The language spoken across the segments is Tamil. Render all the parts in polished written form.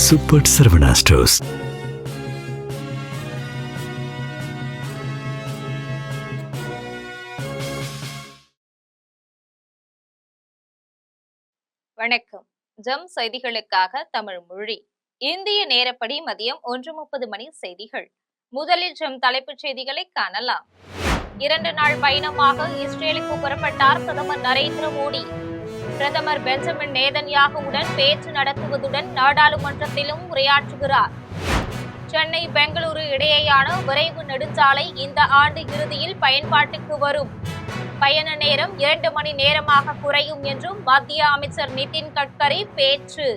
Super Saravana stores. வணக்கம். ஜம் செய்திகளுக்காக தமிழ் மொழி. இந்திய நேரப்படி மதியம் 1:30 மணி செய்திகள். முதலில் ஜம் தலைப்புச் செய்திகளை காணலாம். 2 நாள் பயணமாக இஸ்ரேலுக்கு புறப்பட்டார் பிரதமர் நரேந்திர மோடி. பிரதமர் பெஞ்சமின் நேதன்யாகுவுடன் பேச்சு நடத்துவதுடன் நாடாளுமன்றத்திலும் உரையாற்றுகிறார். சென்னை பெங்களூரு இடையேயான விரைவு நெடுஞ்சாலை இந்த ஆண்டு இறுதியில் பயன்பாட்டுக்கு வரும். பயண நேரம் 2 மணி நேரமாக குறையும் என்றும் மத்திய அமைச்சர் நிதின் கட்கரி பேச்சு.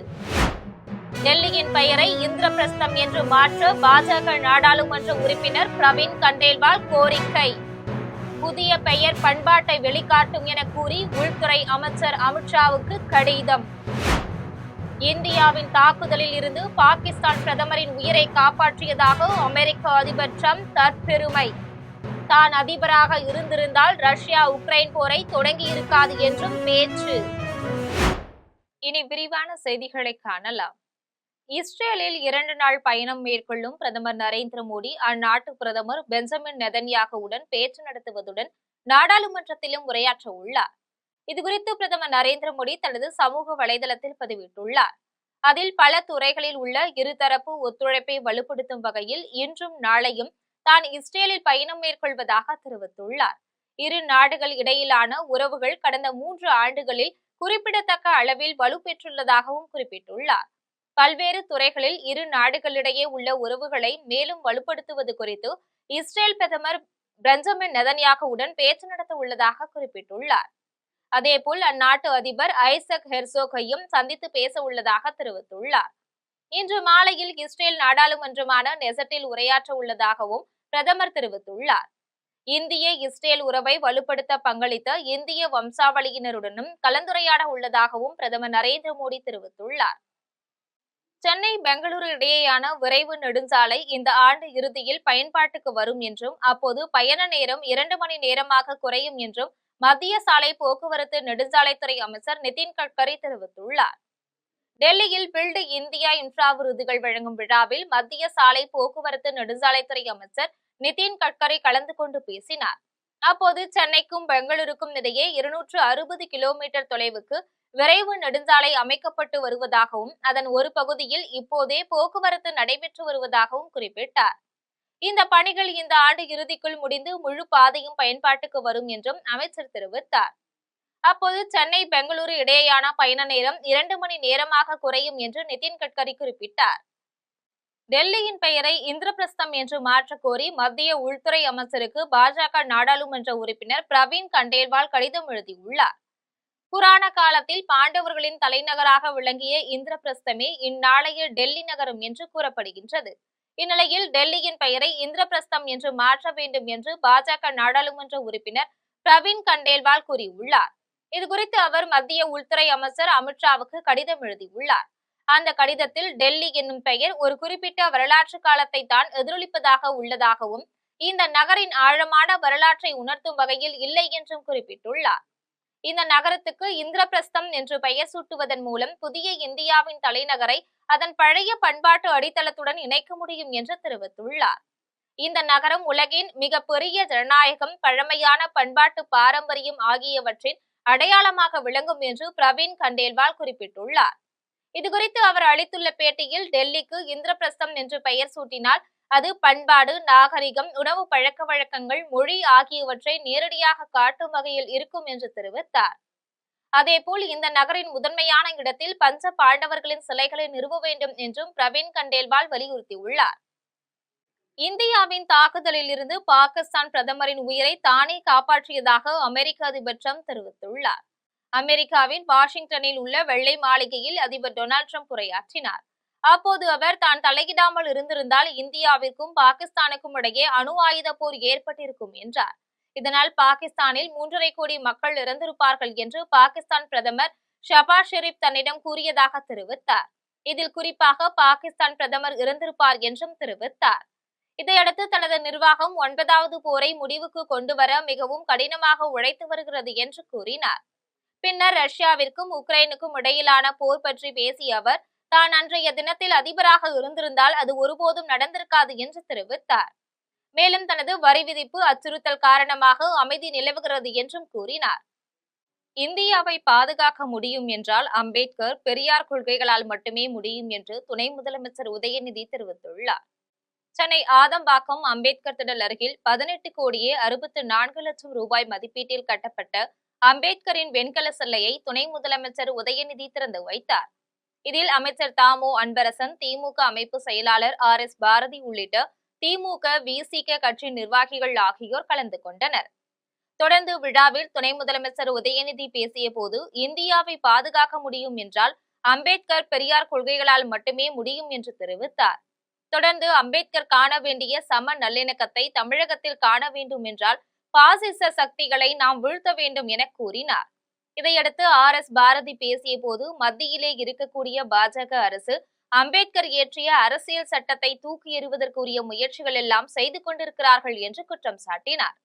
டெல்லியின் பெயரை இந்திரபிரஸ்தம் என்று மாற்ற பாஜக நாடாளுமன்ற உறுப்பினர் பிரவீன் கண்டேல்வால் கோரிக்கை. புதிய பெயர் பண்பாட்டை வெளிக்காட்டும் என கூறி உள்துறை அமைச்சர் அமித்ஷாவுக்கு கடிதம். இந்தியாவின் தாக்குதலில் இருந்து பாகிஸ்தான் பிரதமரின் உயிரை காப்பாற்றியதாக அமெரிக்க அதிபர் ட்ரம்ப் தற்பெருமை. தான் அதிபராக இருந்திருந்தால் ரஷ்யா உக்ரைன் போரை தொடங்கி இருக்காது என்றும் பேச்சு. இனி விரிவான செய்திகளை காணலாம். இஸ்ரேலில் 2 நாள் பயணம் மேற்கொள்ளும் பிரதமர் நரேந்திர மோடி அந்நாட்டு பிரதமர் பெஞ்சமின் நெதன்யாகுவுடன் பேச்சு நடத்துவதுடன் நாடாளுமன்றத்திலும் உரையாற்ற உள்ளார். இதுகுறித்து பிரதமர் நரேந்திர மோடி தனது சமூக வலைதளத்தில் பதிவிட்டுள்ளார். அதில் பல துறைகளில் உள்ள இருதரப்பு ஒத்துழைப்பை வலுப்படுத்தும் வகையில் இன்றும் நாளையும் தான் இஸ்ரேலில் பயணம் மேற்கொள்வதாக தெரிவித்துள்ளார். இரு நாடுகள் இடையிலான உறவுகள் கடந்த 3 ஆண்டுகளில் குறிப்பிடத்தக்க அளவில் வலுப்பெற்றுள்ளதாகவும் குறிப்பிட்டுள்ளார். பல்வேறு துறைகளில் இரு நாடுகளிடையே உள்ள உறவுகளை மேலும் வலுப்படுத்துவது குறித்து இஸ்ரேல் பிரதமர் பெஞ்சமின் நெதன்யாகுவுடன் பேச்சு நடத்த உள்ளதாக குறிப்பிட்டுள்ளார். அதேபோல் அந்நாட்டு அதிபர் ஐசக் ஹெர்சோகையும் சந்தித்து பேச உள்ளதாக தெரிவித்துள்ளார். இன்று மாலையில் இஸ்ரேல் நாடாளுமன்றமான நெசட்டில் உரையாற்ற உள்ளதாகவும் பிரதமர் தெரிவித்துள்ளார். இந்திய இஸ்ரேல் உறவை வலுப்படுத்த பங்களித்த இந்திய வம்சாவளியினருடனும் கலந்துரையாட உள்ளதாகவும் பிரதமர் நரேந்திர மோடி தெரிவித்துள்ளார். சென்னை பெங்களூரு இடையேயான விரைவு நெடுஞ்சாலை இந்த ஆண்டு இறுதியில் பயன்பாட்டுக்கு வரும் என்றும் அப்போது பயண நேரம் 2 மணி நேரமாக குறையும் என்றும் மத்திய சாலை போக்குவரத்து நெடுஞ்சாலைத்துறை அமைச்சர் நிதின் கட்கரி தெரிவித்துள்ளார். டெல்லியில் பில்டு இந்தியா இன்ஃப்ரா விருதுகள் வழங்கும் விழாவில் மத்திய சாலை போக்குவரத்து நெடுஞ்சாலைத்துறை அமைச்சர் நிதின் கட்கரி கலந்து கொண்டு பேசினார். அப்போது சென்னைக்கும் பெங்களூருக்கும் இடையே 260 கிலோமீட்டர் தொலைவுக்கு விரைவு நெடுஞ்சாலை அமைக்கப்பட்டு வருவதாகவும் அதன் ஒரு பகுதியில் இப்போதே போக்குவரத்து நடைபெற்று வருவதாகவும் குறிப்பிட்டார். இந்த பணிகள் இந்த ஆண்டு இறுதிக்குள் முடிந்து முழு பாதையும் பயன்பாட்டுக்கு வரும் என்றும் அமைச்சர் தெரிவித்தார். அப்போது சென்னை பெங்களூரு இடையேயான பயண நேரம் 2 மணி நேரமாக குறையும் என்று நிதின் கட்கரி குறிப்பிட்டார். டெல்லியின் பெயரை இந்திரபிரஸ்தம் என்று மாற்ற கோரி மத்திய உள்துறை அமைச்சருக்கு பாஜக நாடாளுமன்ற உறுப்பினர் பிரவீன் கண்டேல்வால் கடிதம் எழுதியுள்ளார். புராண காலத்தில் பாண்டவர்களின் தலைநகராக விளங்கிய இந்திரபிரஸ்தமே இந்நாளைய டெல்லி நகரம் என்று கூறப்படுகின்றது. இந்நிலையில் டெல்லியின் பெயரை இந்திரபிரஸ்தம் என்று மாற்ற வேண்டும் என்று பாஜக நாடாளுமன்ற உறுப்பினர் பிரவீன் கண்டேல்வால் கூறியுள்ளார். இதுகுறித்து அவர் மத்திய உள்துறை அமைச்சர் அமித்ஷாவுக்கு கடிதம் எழுதியுள்ளார். அந்த கடிதத்தில் டெல்லி என்னும் பெயர் ஒரு குறிப்பிட்ட வரலாற்று காலத்தை தான் எதிரொலிப்பதாக உள்ளதாகவும் இந்த நகரின் ஆழமான வரலாற்றை உணர்த்தும் வகையில் இல்லை என்றும் குறிப்பிட்டுள்ளார். இந்த நகரத்துக்கு இந்திரபிரஸ்தம் என்று பெயர் சூட்டுவதன் மூலம் புதிய இந்தியாவின் தலைநகரை அதன் பழைய பண்பாட்டு அடித்தளத்துடன் இணைக்க முடியும் என்று தெரிவித்துள்ளார். இந்த நகரம் உலகின் மிக பெரிய ஜனநாயகம், பழமையான பண்பாட்டு பாரம்பரியம் ஆகியவற்றின் அடையாளமாக விளங்கும் என்று பிரவீன் கண்டேல்வால் குறிப்பிட்டுள்ளார். இதுகுறித்து அவர் அளித்துள்ள பேட்டியில் டெல்லிக்கு இந்திரபிரஸ்தம் என்று பெயர் சூட்டினால் அது பண்பாடு, நாகரிகம், உணவு பழக்க வழக்கங்கள், மொழி ஆகியவற்றை நேரடியாக காட்டும் வகையில் இருக்கும் என்று தெரிவித்தார். அதேபோல் இந்த நகரின் முதன்மையான இடத்தில் பஞ்ச பாண்டவர்களின் சிலைகளை நிறுவ வேண்டும் என்றும் பிரவீன் கண்டேல்வால் வலியுறுத்தியுள்ளார். இந்தியாவின் தாக்குதலில் இருந்து பாகிஸ்தான் பிரதமரின் உயிரை தானே காப்பாற்றியதாக அமெரிக்க அதிபர் ட்ரம்ப் தெரிவித்துள்ளார். அமெரிக்காவின் வாஷிங்டனில் உள்ள வெள்ளை மாளிகையில் அதிபர் டொனால்ட் ட்ரம்ப் உரையாற்றினார். அப்போது அவர் தான் தலையிடாமல் இருந்திருந்தால் இந்தியாவிற்கும் பாகிஸ்தானுக்கும் இடையே அணு ஆயுத போர் ஏற்பட்டிருக்கும் என்றார். இதனால் பாகிஸ்தானில் 3.5 கோடி மக்கள் இறந்திருப்பார்கள் என்று பாகிஸ்தான் பிரதமர் ஷபாஸ் ஷெரீப் தன்னிடம் கூறியதாக தெரிவித்தார். இதில் குறிப்பாக பாகிஸ்தான் பிரதமர் இறந்திருப்பார் என்றும் தெரிவித்தார். இதையடுத்து தனது நிர்வாகம் 9வது போரை முடிவுக்கு கொண்டு வர மிகவும் கடினமாக உழைத்து வருகிறது என்று கூறினார். பின்னர் ரஷ்யாவிற்கும் உக்ரைனுக்கும் இடையிலான போர் பற்றி பேசிய அவர் தான் அன்றைய தினத்தில் அதிபராக இருந்திருந்தால் அது ஒருபோதும் நடந்திருக்காது என்று தெரிவித்தார். மேலும் தனது வரி விதிப்பு அச்சுறுத்தல் காரணமாக அமைதி நிலவுகிறது என்றும் கூறினார். இந்தியாவை பாதுகாக்க முடியும் என்றால் அம்பேத்கர், பெரியார் கொள்கைகளால் மட்டுமே முடியும் என்று துணை முதலமைச்சர் உதயநிதி தெரிவித்துள்ளார். சென்னை ஆதம்பாக்கம் அம்பேத்கர் திடல் அருகில் 18 கோடியே 64 லட்சம் ரூபாய் மதிப்பீட்டில் கட்டப்பட்ட அம்பேத்கரின் வெண்கல சிலையை துணை முதலமைச்சர் உதயநிதி திறந்து வைத்தார். இதில் அமைச்சர் தாமோ அன்பரசன், திமுக அமைப்பு செயலாளர் RS பாரதி உள்ளிட்ட திமுக, விசிக கட்சி நிர்வாகிகள் ஆகியோர் கலந்து கொண்டனர். தொடர்ந்து விழாவில் துணை முதலமைச்சர் உதயநிதி பேசிய போது, இந்தியாவை பாதுகாக்க முடியும் என்றால் அம்பேத்கர், பெரியார் கொள்கைகளால் மட்டுமே முடியும் என்று தெரிவித்தார். தொடர்ந்து அம்பேத்கர் காண வேண்டிய சம நல்லிணக்கத்தை தமிழகத்தில் காண வேண்டும் என்றால் பாசிச சக்திகளை நாம் வீழ்த்த வேண்டும் என கூறினார். இதையடுத்து RS பாரதி பேசிய போது, மத்தியிலே இருக்கக்கூடிய பாஜக அரசு அம்பேத்கர் இயற்றிய அரசியல் சட்டத்தை தூக்கி எறிவதற்குரிய முயற்சிகள் எல்லாம் செய்து கொண்டிருக்கிறார்கள் என்று குற்றம் சாட்டினார்.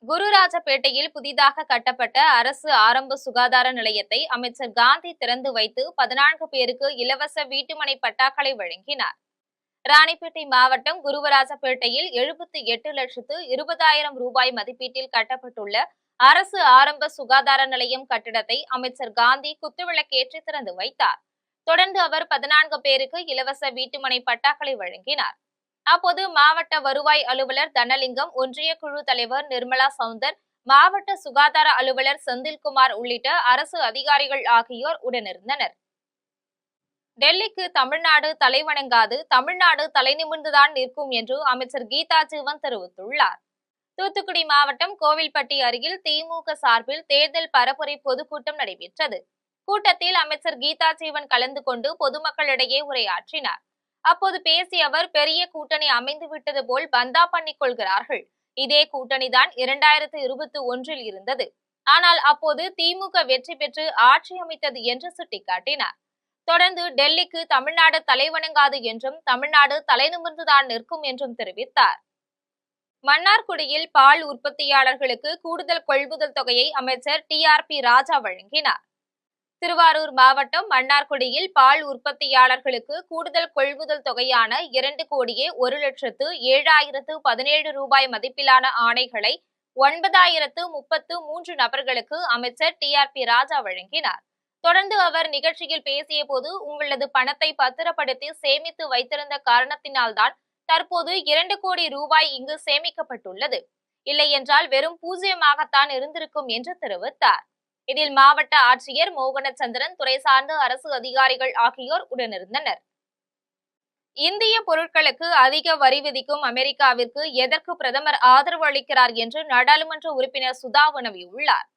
குருராஜபேட்டையில் புதிதாக கட்டப்பட்ட அரசு ஆரம்ப சுகாதார நிலையத்தை அமைச்சர் காந்தி திறந்து வைத்து 14 பேருக்கு இலவச வீட்டுமனை பட்டாக்களை வழங்கினார். ராணிப்பேட்டை மாவட்டம் குருவராஜபேட்டையில் 78,20,000 ரூபாய் மதிப்பீட்டில் கட்டப்பட்டுள்ள அரசு ஆரம்ப சுகாதார நிலையம் கட்டிடத்தை அமைச்சர் காந்தி குத்துவிளக்கேற்றி திறந்து வைத்தார். தொடர்ந்து அவர் 14 பேருக்கு இலவச வீட்டுமனை பட்டாக்களை வழங்கினார். அப்போது மாவட்ட வருவாய் அலுவலர் தனலிங்கம், ஒன்றிய குழு தலைவர் நிர்மலா சவுந்தர், மாவட்ட சுகாதார அலுவலர் செந்தில்குமார் உள்ளிட்ட அரசு அதிகாரிகள் ஆகியோர் உடனிருந்தனர். டெல்லிக்கு தமிழ்நாடு தலைவணங்காது, தமிழ்நாடு தலைநிமிர்ந்துதான் நிற்கும் என்று அமைச்சர் கீதா ஜீவன் தெரிவித்துள்ளார். தூத்துக்குடி மாவட்டம் கோவில்பட்டி அருகில் திமுக சார்பில் தேர்தல் பரப்புரை பொதுக்கூட்டம் நடைபெற்றது. கூட்டத்தில் அமைச்சர் கீதா ஜீவன் கலந்து கொண்டு பொதுமக்களிடையே உரையாற்றினார். அப்போது பேசிய அவர், பெரிய கூட்டணி அமைந்து விட்டது போல் பந்தா பண்ணிக் கொள்கிறார்கள். இதே கூட்டணிதான் 2021 இருந்தது. ஆனால் அப்போது திமுக வெற்றி பெற்று ஆட்சி அமைத்தது என்று சுட்டிக்காட்டினார். தொடர்ந்து டெல்லிக்கு தமிழ்நாடு தலைவணங்காது என்றும் தமிழ்நாடு தலைநிமிர்ந்துதான் நிற்கும் என்றும் தெரிவித்தார். மன்னார்குடியில் பால் உற்பத்தியாளர்களுக்கு கூடுதல் கொள்முதல் தொகையை அமைச்சர் TRP ராஜா வழங்கினார். திருவாரூர் மாவட்டம் மன்னார்குடியில் பால் உற்பத்தியாளர்களுக்கு கூடுதல் கொள்முதல் தொகையான 2,01,07,017 ரூபாய் மதிப்பிலான ஆணைகளை 9,033 நபர்களுக்கு அமைச்சர் TRP ராஜா வழங்கினார். தொடர்ந்து அவர் நிகழ்ச்சியில் பேசிய போது, உங்களது பணத்தை பத்திரப்படுத்தி சேமித்து வைத்திருந்த காரணத்தினால்தான் தற்போது 2 கோடி ரூபாய் இங்கு சேமிக்கப்பட்டுள்ளது. இல்லை என்றால் வெறும் பூஜ்ஜியமாகத்தான் இருந்திருக்கும் என்று தெரிவித்தார். இதில் மாவட்ட ஆட்சியர் மோகனச்சந்திரன், துறை சார்ந்த அரசு அதிகாரிகள் ஆகியோர் உடனிருந்தனர். இந்திய பொருட்களுக்கு அதிக வரி விதிக்கும் அமெரிக்காவிற்கு எதற்கு பிரதமர் ஆதரவு அளிக்கிறார் என்று நாடாளுமன்ற உறுப்பினர் சுதா வினவியுள்ளார்.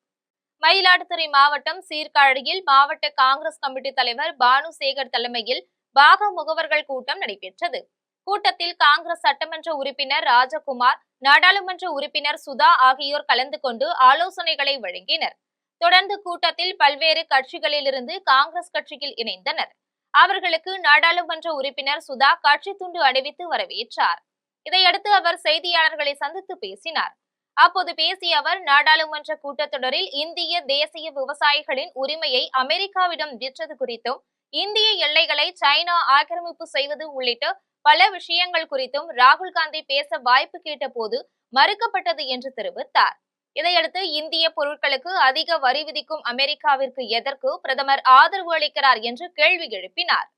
மயிலாடுதுறை மாவட்டம் சீர்காழியில் மாவட்ட காங்கிரஸ் கமிட்டி தலைவர் பானுசேகர் தலைமையில் பாக முகவர்கள் கூட்டம் நடைபெற்றது. கூட்டத்தில் காங்கிரஸ் சட்டமன்ற உறுப்பினர் ராஜகுமார், நாடாளுமன்ற உறுப்பினர் சுதா ஆகியோர் கலந்து கொண்டு ஆலோசனைகளை வழங்கினர். தொடர்ந்து கூட்டத்தில் பல்வேறு கட்சிகளிலிருந்து காங்கிரஸ் கட்சியில் இணைந்தனர். அவர்களுக்கு நாடாளுமன்ற உறுப்பினர் சுதா கட்சி துண்டு அணிவித்து வரவேற்றார். இதையடுத்து அவர் செய்தியாளர்களை சந்தித்து பேசினார். அப்போது பேசிய அவர், நாடாளுமன்ற கூட்டத்தொடரில் இந்திய தேசிய விவசாயிகளின் உரிமையை அமெரிக்காவிடம் விற்றது குறித்தும், இந்திய எல்லைகளை சைனா ஆக்கிரமிப்பு செய்வது உள்ளிட்ட பல விஷயங்கள் குறித்தும் ராகுல் காந்தி பேச வாய்ப்பு கேட்ட போது மறுக்கப்பட்டது என்று தெரிவித்தார். இதையடுத்து இந்திய பொருட்களுக்கு அதிக வரி விதிக்கும் அமெரிக்காவிற்கு எதற்கு பிரதமர் ஆதரவு அளிக்கிறார் என்று கேள்வி எழுப்பினார்.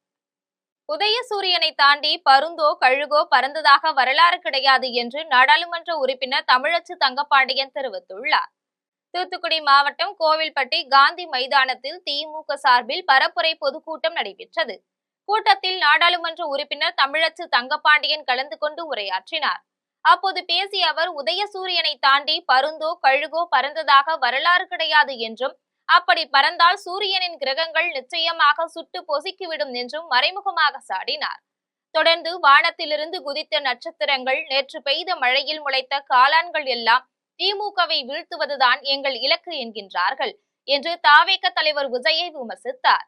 உதயசூரியனை தாண்டி பருந்தோ கழுகோ பறந்ததாக வரலாறு கிடையாது என்று நாடாளுமன்ற உறுப்பினர் தமிழச்சி தங்கப்பாண்டியன் தெரிவித்துள்ளார். தூத்துக்குடி மாவட்டம் கோவில்பட்டி காந்தி மைதானத்தில் திமுக சார்பில் பரப்புரை பொதுக்கூட்டம் நடைபெற்றது. கூட்டத்தில் நாடாளுமன்ற உறுப்பினர் தமிழச்சி தங்கப்பாண்டியன் கலந்து கொண்டு உரையாற்றினார். அப்போது பேசிய அவர், உதயசூரியனை தாண்டி பருந்தோ கழுகோ பறந்ததாக வரலாறு கிடையாது என்றும், அப்படி பறந்தால் சூரியனின் கிரகங்கள் நிச்சயமாக சுட்டு பொசுக்கிவிடும் என்றும் மறைமுகமாக சாடினார். தொடர்ந்து வானத்திலிருந்து குதித்த நட்சத்திரங்கள், நேற்று பெய்த மழையில் முளைத்த காளான்கள் எல்லாம் திமுகவை வீழ்த்துவதுதான் எங்கள் இலக்கு என்கின்றார்கள் என்று தாவேக தலைவர் விஜயை விமர்சித்தார்.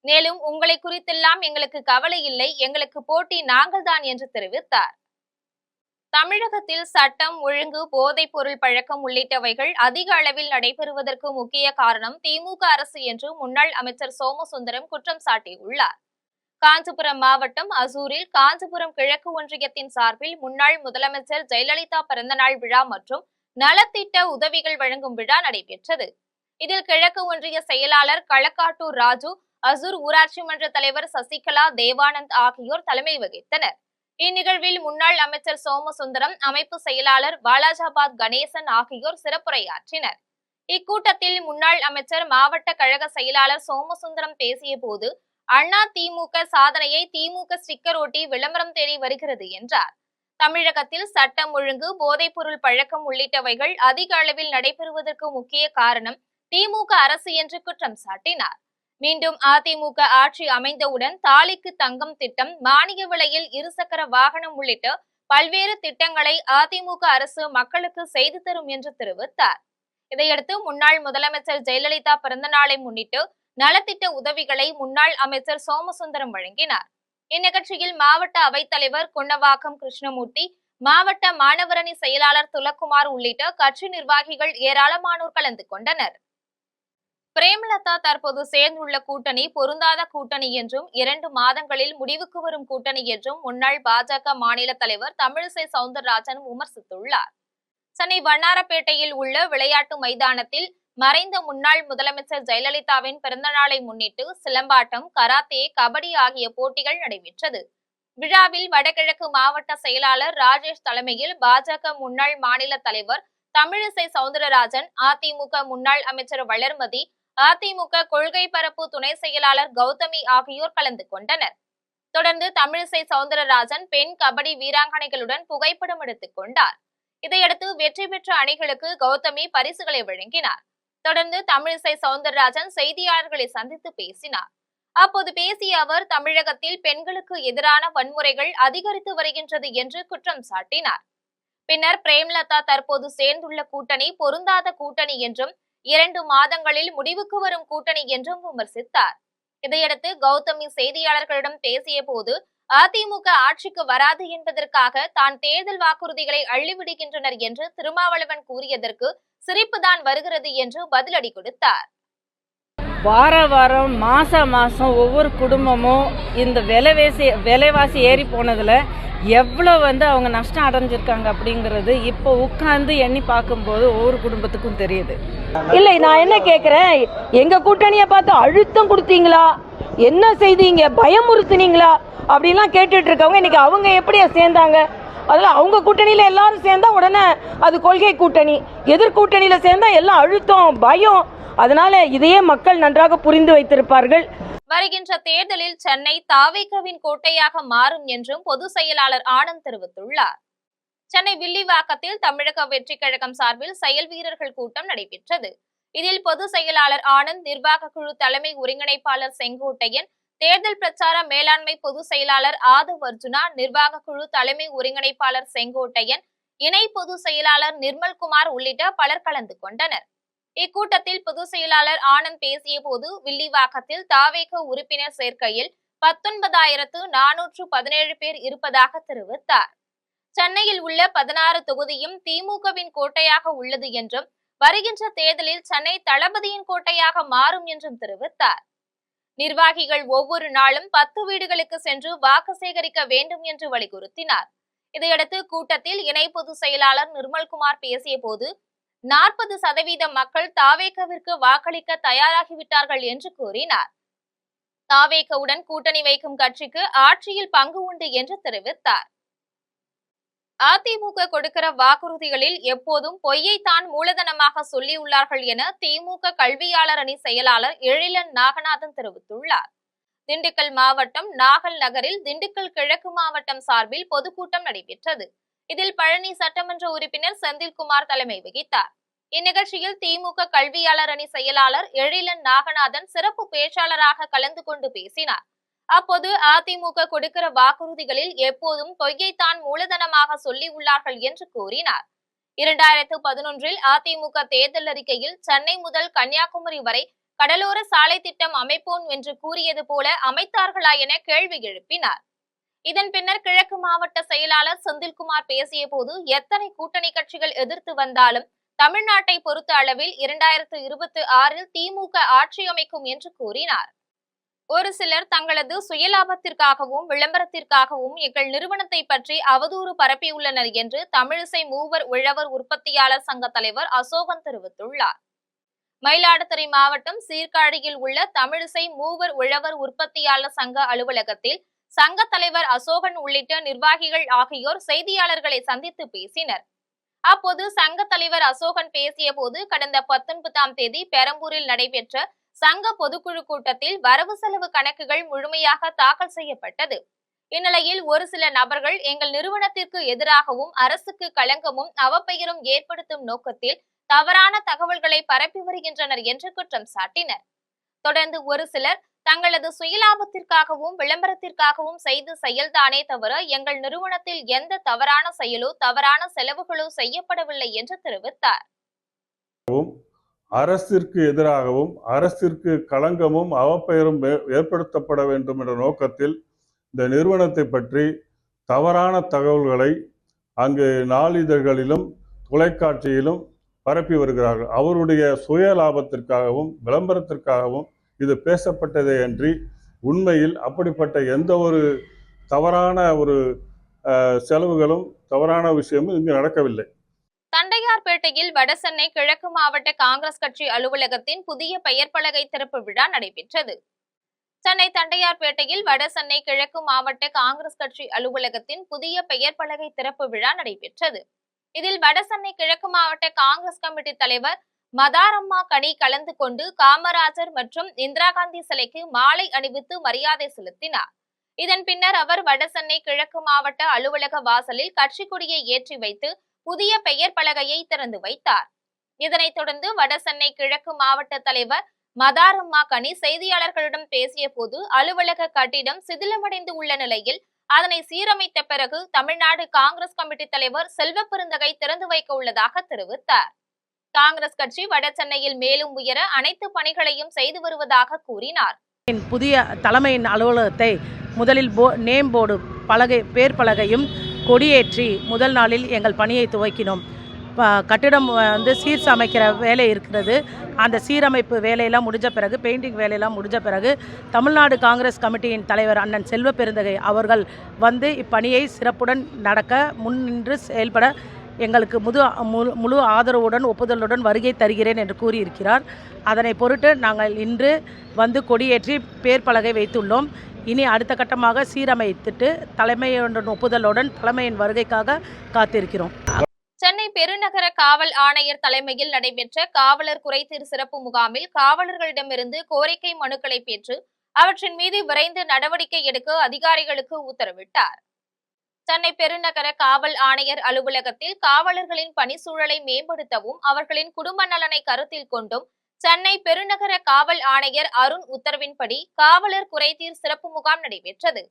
மேலும், உங்களை குறித்தெல்லாம் எங்களுக்கு கவலை இல்லை, எங்களுக்கு போட்டி நாங்கள்தான் என்று தெரிவித்தார். தமிழகத்தில் சட்டம் ஒழுங்கு, போதைப் பொருள் பழக்கம் உள்ளிட்டவைகள் அதிக அளவில் நடைபெறுவதற்கு முக்கிய காரணம் திமுக அரசு என்று முன்னாள் அமைச்சர் சோமசுந்தரம் குற்றம் சாட்டியுள்ளார். காஞ்சிபுரம் மாவட்டம் அசூரில் காஞ்சிபுரம் கிழக்கு ஒன்றியத்தின் சார்பில் முன்னாள் முதலமைச்சர் ஜெயலலிதா பிறந்தநாள் விழா மற்றும் நலத்திட்ட உதவிகள் வழங்கும் விழா நடைபெற்றது. இதில் கிழக்கு ஒன்றிய செயலாளர் களக்காட்டூர் ராஜு, அசூர் ஊராட்சி மன்ற தலைவர் சசிகலா, தேவானந்த் ஆகியோர் தலைமை வகித்தனர். இந்நிகழ்வில் முன்னாள் அமைச்சர் சோமசுந்தரம், அமைப்பு செயலாளர் வாலாஜாபாத் கணேசன் ஆகியோர் சிறப்புரையாற்றினர். இக்கூட்டத்தில் முன்னாள் அமைச்சர் மாவட்ட கழக செயலாளர் சோமசுந்தரம் பேசிய போது, அண்ணா திமுக சாதனையை திமுக ஸ்டிக்கர் ஒட்டி விளம்பரம் தேடி வருகிறது என்றார். தமிழகத்தில் சட்டம் ஒழுங்கு, போதைப்பொருள் பழக்கம் உள்ளிட்டவைகள் அதிக அளவில் நடைபெறுவதற்கு முக்கிய காரணம் திமுக அரசு என்று குற்றம் சாட்டினார். மீண்டும் அதிமுக ஆட்சி அமைந்தவுடன் தாலிக்கு தங்கம் திட்டம், மானிய விலையில் இருசக்கர வாகனம் உள்ளிட்ட பல்வேறு திட்டங்களை அதிமுக அரசு மக்களுக்கு செய்து தரும் என்று தெரிவித்தார். இதையடுத்து முன்னாள் முதலமைச்சர் ஜெயலலிதா பிறந்த நாளை முன்னிட்டு நலத்திட்ட உதவிகளை முன்னாள் அமைச்சர் சோமசுந்தரம் வழங்கினார். இந்நிகழ்ச்சியில் மாவட்ட அவைத்தலைவர் குன்னவாக்கம் கிருஷ்ணமூர்த்தி, மாவட்ட மாணவரணி செயலாளர் துலக்குமார் உள்ளிட்ட கட்சி நிர்வாகிகள் ஏராளமானோர் கலந்து கொண்டனர். பிரேமலதா தற்போது சேர்ந்துள்ள கூட்டணி பொருந்தாத கூட்டணி என்றும் 2 மாதங்களில் முடிவுக்கு வரும் கூட்டணி என்றும் முன்னாள் பாஜக மாநில தலைவர் தமிழிசை சவுந்தரராஜன் விமர்சித்துள்ளார். சென்னை வண்ணாரப்பேட்டையில் உள்ள விளையாட்டு மைதானத்தில் மறைந்த முன்னாள் முதலமைச்சர் ஜெயலலிதாவின் பிறந்த நாளை முன்னிட்டு சிலம்பாட்டம், கராத்தே, கபடி ஆகிய போட்டிகள் நடைபெற்றது. விழாவில் வடகிழக்கு மாவட்ட செயலாளர் ராஜேஷ் தலைமையில் பாஜக முன்னாள் மாநில தலைவர் தமிழிசை சவுந்தரராஜன், அதிமுக முன்னாள் அமைச்சர் வளர்மதி, அதிமுக கொள்கை பரப்பு துணை செயலாளர் கௌதமி ஆகியோர் கலந்து கொண்டனர். தொடர்ந்து தமிழிசை சவுந்தரராஜன் பெண் கபடி வீராங்கனைகளுடன் புகைப்படம் எடுத்துக் கொண்டார். இதையடுத்து வெற்றி பெற்ற அணிகளுக்கு கௌதமி பரிசுகளை வழங்கினார். தொடர்ந்து தமிழிசை சவுந்தரராஜன் செய்தியாளர்களை சந்தித்து பேசினார். அப்போது பேசிய அவர், தமிழகத்தில் பெண்களுக்கு எதிரான வன்முறைகள் அதிகரித்து வருகின்றது என்று குற்றம் சாட்டினார். பின்னர் பிரேமலதா தற்போது சேர்ந்துள்ள கூட்டணி பொருந்தாத கூட்டணி என்றும் 2 மாதங்களில் முடிவுக்கு வரும் கூட்டணி என்றும் விமர்சித்தார். இதையடுத்து கௌதமி செய்தியாளர்களிடம் பேசிய போது, அதிமுக ஆட்சிக்கு வராது என்பதற்காக தான் தேர்தல் வாக்குறுதிகளை அள்ளிவிடுகின்றனர் என்று திருமாவளவன் கூறியதற்கு சிரிப்புதான் வருகிறது என்று பதிலடி கொடுத்தார். வார வாரம் மாசம் ஒவ்வொரு குடும்பமும் இந்த விலைவாசி ஏறி போனதுல எவ்வளவு அவங்க நஷ்டம் அடைஞ்சிருக்காங்க அப்படிங்கிறது இப்போ உட்கார்ந்து எண்ணி பார்க்கும்போது ஒவ்வொரு குடும்பத்துக்கும் தெரியுது. இல்லை, நான் என்ன கேட்குறேன், எங்க கூட்டணியை பார்த்து அழுத்தம் கொடுத்தீங்களா, என்ன செய்தீங்க, பயமுறுத்துனீங்களா அப்படின்லாம் கேட்டுட்டு இருக்கவங்க இன்னைக்கு அவங்க எப்படி சேர்ந்தாங்க? அதில் அவங்க கூட்டணியில் எல்லாரும் சேர்ந்தா உடனே அது கொள்கை கூட்டணி, எதிர்கூட்டணியில் சேர்ந்தா எல்லாம் அழுத்தம், பயம். அதனால இதையே மக்கள் நன்றாக புரிந்து வைத்திருப்பார்கள். வருகின்ற தேர்தலில் சென்னை தாவேகவின் கோட்டையாக மாறும் என்றும் பொதுச் செயலாளர் ஆனந்த் தெரிவித்துள்ளார். சென்னை வில்லிவாக்கத்தில் தமிழக வெற்றி கழகம் சார்பில் செயல் வீரர்கள் கூட்டம் நடைபெற்றது. இதில் பொதுச் செயலாளர் ஆனந்த், நிர்வாக குழு தலைமை ஒருங்கிணைப்பாளர் செங்கோட்டையன், தேர்தல் பிரச்சார மேலாண்மை பொதுச் செயலாளர் ஆதவ் அர்ஜுனா, நிர்வாக குழு தலைமை ஒருங்கிணைப்பாளர் செங்கோட்டையன், இணை பொதுச் செயலாளர் நிர்மல்குமார் உள்ளிட்ட பலர் கலந்து கொண்டனர். இக்கூட்டத்தில் பொதுச் செயலாளர் ஆனந்த் பேசிய போது, வில்லிவாக்கத்தில் தாவேக உறுப்பினர் சேர்க்கையில் 19,417 பேர் இருப்பதாக தெரிவித்தார். சென்னையில் உள்ள 16 தொகுதியும் திமுகவின் கோட்டையாக உள்ளது என்றும், வருகின்ற தேர்தலில் சென்னை தளபதியின் கோட்டையாக மாறும் என்றும் தெரிவித்தார். நிர்வாகிகள் ஒவ்வொரு நாளும் 10 வீடுகளுக்கு சென்று வாக்கு சேகரிக்க வேண்டும் என்று வலியுறுத்தினார். இதையடுத்து கூட்டத்தில் இணை பொதுச் செயலாளர் நிர்மல்குமார் பேசிய போது, 40% மக்கள் தாவேகவிற்கு வாக்களிக்க தயாராகிவிட்டார்கள் என்று கூறினார். தாவேகவுடன் கூட்டணி வைக்கும் கட்சிக்கு ஆட்சியில் பங்கு உண்டு என்று தெரிவித்தார். அதிமுக கொடுக்கிற வாக்குறுதிகளில் எப்போதும் பொய்யைத்தான் மூலதனமாக சொல்லியுள்ளார்கள் என திமுக கல்வியாளர் அணி செயலாளர் எழிலன் நாகநாதன் தெரிவித்துள்ளார். திண்டுக்கல் மாவட்டம் நாகல் நகரில் திண்டுக்கல் கிழக்கு மாவட்டம் சார்பில் பொதுக்கூட்டம் நடைபெற்றது. இதில் பழனி சட்டமன்ற உறுப்பினர் செந்தில்குமார் தலைமை வகித்தார். இந்நிகழ்ச்சியில் திமுக கல்வியாளர் அணி செயலாளர் எழிலன் நாகநாதன் சிறப்பு பேச்சாளராக கலந்து கொண்டு பேசினார். அப்போது அதிமுக கொடுக்கிற வாக்குறுதிகளில் எப்போதும் பொய்யைத்தான் மூலதனமாக சொல்லி உள்ளார்கள் என்று கூறினார். 2011 அதிமுக தேர்தல் அறிக்கையில் சென்னை முதல் கன்னியாகுமரி வரை கடலோர சாலை திட்டம் அமைப்போம் என்று கூறியது போல அமைத்தார்களா என கேள்வி எழுப்பினார். இதன் பின்னர் கிழக்கு மாவட்ட செயலாளர் செந்தில்குமார் பேசிய போது, எத்தனை கூட்டணி கட்சிகள் எதிர்த்து வந்தாலும் தமிழ்நாட்டை பொறுத்த அளவில் 2026 திமுக ஆட்சி அமைக்கும் என்று கூறினார். ஒரு சிலர் தங்களது சுயலாபத்திற்காகவும் விளம்பரத்திற்காகவும் எங்கள் நிறுவனத்தை பற்றி அவதூறு பரப்பியுள்ளனர் என்று தமிழிசை மூவர் உழவர் உற்பத்தியாளர் சங்க தலைவர் அசோகன் தெரிவித்துள்ளார். மயிலாடுதுறை மாவட்டம் சீர்காழியில் உள்ள தமிழிசை மூவர் உழவர் உற்பத்தியாளர் சங்க அலுவலகத்தில் சங்க தலைவர் அசோகன் உள்ளிட்ட நிர்வாகிகள் ஆகியோர் செய்தியாளர்களை சந்தித்து பேசினர். அப்போது சங்க தலைவர் அசோகன் பேசிய போது கடந்த 19ஆம் தேதி பெரம்பூரில் நடைபெற்ற சங்க பொதுக்குழு கூட்டத்தில் வரவு செலவு கணக்குகள் முழுமையாக தாக்கல் செய்யப்பட்டது. இந்நிலையில் ஒரு சில நபர்கள் எங்கள் நிறுவனத்திற்கு எதிராகவும் அரசுக்கு களங்கமும் அவப்பெயரும் ஏற்படுத்தும் நோக்கத்தில் தவறான தகவல்களை பரப்பி வருகின்றனர் என்று குற்றம் சாட்டினர். தொடர்ந்து ஒரு சிலர் தங்களது சுயலாபத்திற்காகவும் விளம்பரத்திற்காகவும் செய்த செயல்தானே தவிர எங்கள் நிறுவனத்தில் எந்த தவறான செயலோ தவறான செலவுகளோ செய்யப்படவில்லை என்று தெரிவித்தார். அரசிற்கு எதிராகவும் அரசிற்கு களங்கமும் அவப்பெயரும் ஏற்படுத்தப்பட வேண்டும் என்ற நோக்கத்தில் இந்த நிறுவனத்தை பற்றி தவறான தகவல்களை அங்கு நாளிதழ்களிலும் தொலைக்காட்சியிலும் பரப்பி வருகிறார்கள். அவருடைய சுய லாபத்திற்காகவும் விளம்பரத்திற்காகவும் இது பேசப்பட்டதே அன்றி உண்மையில் அப்படிப்பட்ட எந்த ஒரு தவறான ஒரு செலவுகளும் தவறான விஷயமும் இங்கு நடக்கவில்லை. தண்டையார்பேட்டையில் வடசென்னை கிழக்கு மாவட்ட காங்கிரஸ் கட்சி அலுவலகத்தின் புதிய பெயர் பலகை திறப்பு விழா நடைபெற்றது. சென்னை தண்டையார்பேட்டையில் வடசென்னை கிழக்கு மாவட்ட காங்கிரஸ் கட்சி அலுவலகத்தின் புதிய பெயர் பலகை திறப்பு விழா நடைபெற்றது. இதில் வடசென்னை கிழக்கு மாவட்ட காங்கிரஸ் கமிட்டி தலைவர் மதாரம்மா கனி கலந்து கொண்டு காமராஜர் மற்றும் இந்திரா காந்தி சிலைக்கு மாலை அணிவித்து மரியாதை செலுத்தினார். இதன் பின்னர் அவர் வடசென்னை கிழக்கு மாவட்ட அலுவலக வாசலில் கட்சி கொடியை ஏற்றி வைத்து புதிய பெயர் பலகையை திறந்து வைத்தார். இதனைத் தொடர்ந்து வடசென்னை கிழக்கு மாவட்ட தலைவர் மதாரம்மா கனி செய்தியாளர்களிடம் பேசிய போது அலுவலக கட்டிடம் சிதிலமடைந்து உள்ள நிலையில் அதனை சீரமைத்த பிறகு தமிழ்நாடு காங்கிரஸ் கமிட்டி தலைவர் செல்வ பெருந்தகை திறந்து வைக்க உள்ளதாக தெரிவித்தார். காங்கிரஸ் கட்சி வடசென்னையில் மேலும் உயர அனைத்து பணிகளையும் செய்து வருவதாக கூறினார். புதிய தலைமையின் அலுவலகத்தை முதலில் நேம் போர்டு பலகை பேர் பலகையும் கொடியேற்றி முதல் நாளில் எங்கள் பணியை துவக்கினோம். கட்டிடம் சீரமைக்கிற வேலை இருக்கிறது. அந்த சீரமைப்பு வேலையெல்லாம் முடிஞ்ச பிறகு பெயிண்டிங் வேலையெல்லாம் முடிஞ்ச பிறகு தமிழ்நாடு காங்கிரஸ் கமிட்டியின் தலைவர் அண்ணன் செல்வ பெருந்தகை அவர்கள் இப்பணியை சிறப்புடன் நடக்க முன்னின்று செயல்பட எங்களுக்கு முழு ஆதரவுடன் ஒப்புதலுடன் வருகை தருகிறேன் என்று கூறியிருக்கிறார். அதனை பொருட்டு நாங்கள் இன்று கொடியேற்றி பேர் பலகை வைத்துள்ளோம். இனி அடுத்த கட்டமாக சீரமைத்துட்டு தலைமையுடன் ஒப்புதலுடன் தலைமையின் வருகைக்காக காத்திருக்கிறோம். சென்னை பெருநகர காவல் ஆணையர் தலைமையில் நடைபெற்ற காவலர் குறைதீர் சிறப்பு முகாமில் காவலர்களிடமிருந்து கோரிக்கை மனுக்களை பெற்று அவற்றின் மீது விரைந்து நடவடிக்கை எடுக்க அதிகாரிகளுக்கு உத்தரவிட்டார். சென்னை பெருநகர காவல் ஆணையர் அலுவலகத்தில் காவலர்களின் பணிச்சூழலை மேம்படுத்தவும் அவர்களின் குடும்ப நலனை கருத்தில் கொண்டும் சென்னை பெருநகர காவல் ஆணையர் அருண் உத்தரவின்படி காவலர் குறைதீர் சிறப்பு முகாம் நடைபெற்றது.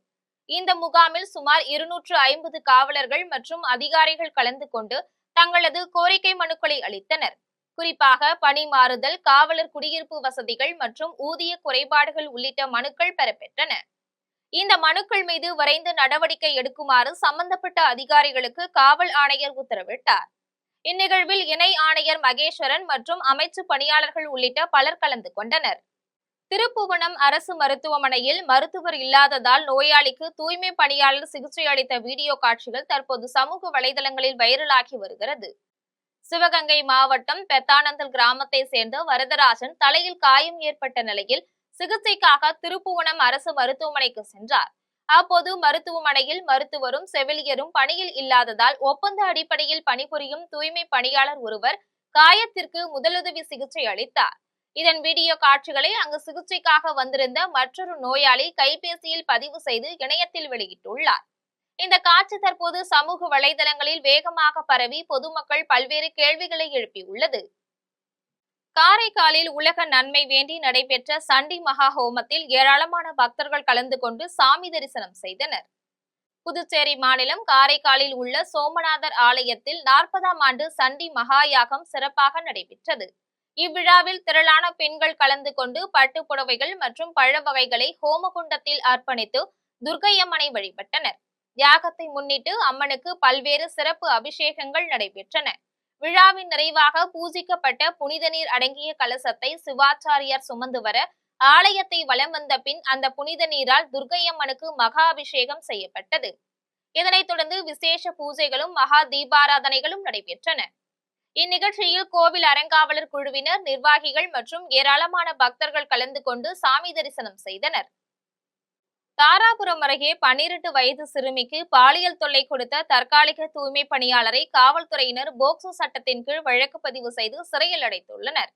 இந்த முகாமில் சுமார் 250 காவலர்கள் மற்றும் அதிகாரிகள் கலந்து கொண்டு தங்களது கோரிக்கை மனுக்களை அளித்தனர். குறிப்பாக பணி மாறுதல், காவலர் குடியிருப்பு வசதிகள் மற்றும் ஊதிய குறைபாடுகள் உள்ளிட்ட மனுக்கள் பெறப்பெற்றன. இந்த மனுக்கள் மீது விரைந்து நடவடிக்கை எடுக்குமாறு சம்பந்தப்பட்ட அதிகாரிகளுக்கு காவல் ஆணையர் உத்தரவிட்டார். இந்நிகழ்வில் இணை ஆணையர் மகேஸ்வரன் மற்றும் அமைச்சு பணியாளர்கள் உள்ளிட்ட பலர் கலந்து கொண்டனர். திருப்புவனம் அரசு மருத்துவமனையில் மருத்துவர் இல்லாததால் நோயாளிக்கு தூய்மை பணியாளர் சிகிச்சை அளித்த வீடியோ காட்சிகள் தற்போது சமூக வலைதளங்களில் வைரலாகி வருகிறது. சிவகங்கை மாவட்டம் பெத்தானந்தல் கிராமத்தை சேர்ந்த வரதராஜன் தலையில் காயம் ஏற்பட்ட நிலையில் சிகிச்சைக்காக திருப்புவனம் அரசு மருத்துவமனைக்கு சென்றார். அப்போது மருத்துவமனையில் மருத்துவரும் செவிலியரும் பணியில் இல்லாததால் ஒப்பந்த அடிப்படையில் பணிபுரியும் தூய்மை பணியாளர் ஒருவர் காயத்திற்கு முதலுதவி சிகிச்சை அளித்தார். இதன் வீடியோ காட்சிகளை அங்கு சிகிச்சைக்காக வந்திருந்த மற்றொரு நோயாளி கைபேசியில் பதிவு செய்து இணையத்தில் வெளியிட்டுள்ளார். இந்த காட்சி தற்போது சமூக வலைதளங்களில் வேகமாக பரவி பொதுமக்கள் பல்வேறு கேள்விகளை எழுப்பியுள்ளது. காரைக்காலில் உலக நன்மை வேண்டி நடைபெற்ற சண்டி மகா ஹோமத்தில் ஏராளமான பக்தர்கள் கலந்து கொண்டு சாமி தரிசனம் செய்தனர். புதுச்சேரி மாநிலம் காரைக்காலில் உள்ள சோமநாதர் ஆலயத்தில் 40ஆம் ஆண்டு சண்டி மகா யாகம் சிறப்பாக நடைபெற்றது. இவ்விழாவில் திரளான பெண்கள் கலந்து கொண்டு பட்டு புடவைகள் மற்றும் பழ வகைகளை ஹோமகுண்டத்தில் அர்ப்பணித்து துர்க்கையம்மனை வழிபட்டனர். யாகத்தை முன்னிட்டு அம்மனுக்கு பல்வேறு சிறப்பு அபிஷேகங்கள் நடைபெற்றன. விழாவின் நிறைவாக பூஜிக்கப்பட்ட புனித நீர் அடங்கிய கலசத்தை சிவாச்சாரியார் சுமந்து வர ஆலயத்தை வலம் வந்த பின் அந்த புனித நீரால் துர்க்கையம்மனுக்கு மகா அபிஷேகம் செய்யப்பட்டது. இதனைத் தொடர்ந்து விசேஷ பூஜைகளும் மகா தீபாராதனைகளும் நடைபெற்றன. இந்நிகழ்ச்சியில் கோவில் அறங்காவலர் குழுவினர், நிர்வாகிகள் மற்றும் ஏராளமான பக்தர்கள் கலந்து கொண்டு சாமி தரிசனம் செய்தனர். தாராபுரம் அருகே 12 வயது சிறுமிக்கு பாலியல் தொல்லை கொடுத்த தற்காலிக தூய்மை பணியாளரை காவல்துறையினர் போக்சோ சட்டத்தின் கீழ் வழக்கு பதிவு செய்து சிறையில் அடைத்துள்ளனர்.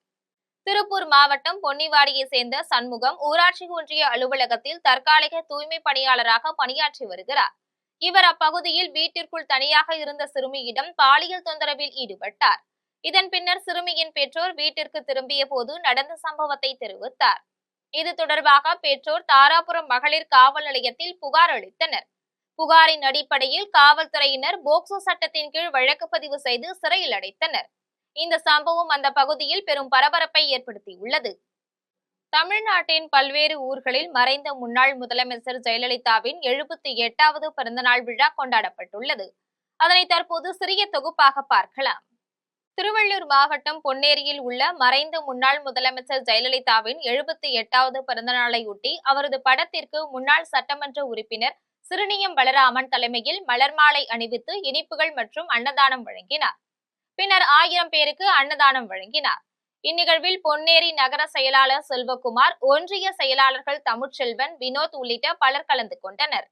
திருப்பூர் மாவட்டம் பொன்னிவாடியை சேர்ந்த சண்முகம் ஊராட்சி ஒன்றிய அலுவலகத்தில் தற்காலிக தூய்மை பணியாளராக பணியாற்றி வருகிறார். இவர் அப்பகுதியில் வீட்டிற்குள் தனியாக இருந்த சிறுமியிடம் பாலியல் தொந்தரவில் ஈடுபட்டார். இதன் பின்னர் சிறுமியின் பெற்றோர் வீட்டிற்கு திரும்பிய போது நடந்த சம்பவத்தை தெரிவித்தார். இது தொடர்பாக பெற்றோர் தாராபுரம் மகளிர் காவல் நிலையத்தில் புகார் அளித்தனர். புகாரின் அடிப்படையில் காவல்துறையினர் போக்சோ சட்டத்தின் கீழ் வழக்கு பதிவு செய்து சிறையில் அடைத்தனர். இந்த சம்பவம் அந்த பகுதியில் பெரும் பரபரப்பை ஏற்படுத்தியுள்ளது. தமிழ்நாட்டின் பல்வேறு ஊர்களில் மறைந்த முன்னாள் முதலமைச்சர் ஜெயலலிதாவின் 78வது பிறந்தநாள் விழா கொண்டாடப்பட்டுள்ளது. அதனை தற்போது சிறிய தொகுப்பாக பார்க்கலாம். திருவள்ளூர் மாவட்டம் பொன்னேரியில் உள்ள மறைந்த முன்னாள் முதலமைச்சர் ஜெயலலிதாவின் 78வது பிறந்தநாளையொட்டி அவரது படத்திற்கு முன்னாள் சட்டமன்ற உறுப்பினர் சிறுனியம் பலராமன் தலைமையில் மலர் மாலை அணிவித்து இனிப்புகள் மற்றும் அன்னதானம் வழங்கினார். பின்னர் 1000 பேருக்கு அன்னதானம் வழங்கினார். இந்நிகழ்வில் பொன்னேரி நகர செயலாளர் செல்வகுமார், ஒன்றிய செயலாளர்கள் தமிழ்ச்செல்வன், வினோத் உள்ளிட்ட பலர் கலந்து கொண்டனர்.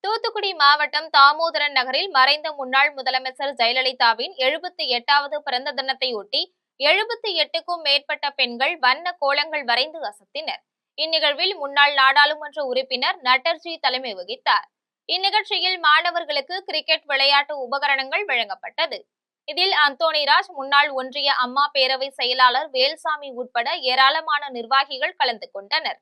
தூத்துக்குடி மாவட்டம் தாமோதரன் நகரில் மறைந்த முன்னாள் முதலமைச்சர் ஜெயலலிதாவின் 78வது பிறந்த தினத்தை ஒட்டி 78க்கும் மேற்பட்ட பெண்கள் வண்ண கோலங்கள் வரைந்து அசத்தினர். இந்நிகழ்வில் முன்னாள் நாடாளுமன்ற உறுப்பினர் நட்டர்ஜி தலைமை வகித்தார். இந்நிகழ்ச்சியில் மாணவர்களுக்கு கிரிக்கெட் விளையாட்டு உபகரணங்கள் வழங்கப்பட்டது. இதில் அந்தோணிராஜ், முன்னாள் ஒன்றிய அம்மா பேரவை செயலாளர் வேல்சாமி உட்பட ஏராளமான நிர்வாகிகள் கலந்து கொண்டனர்.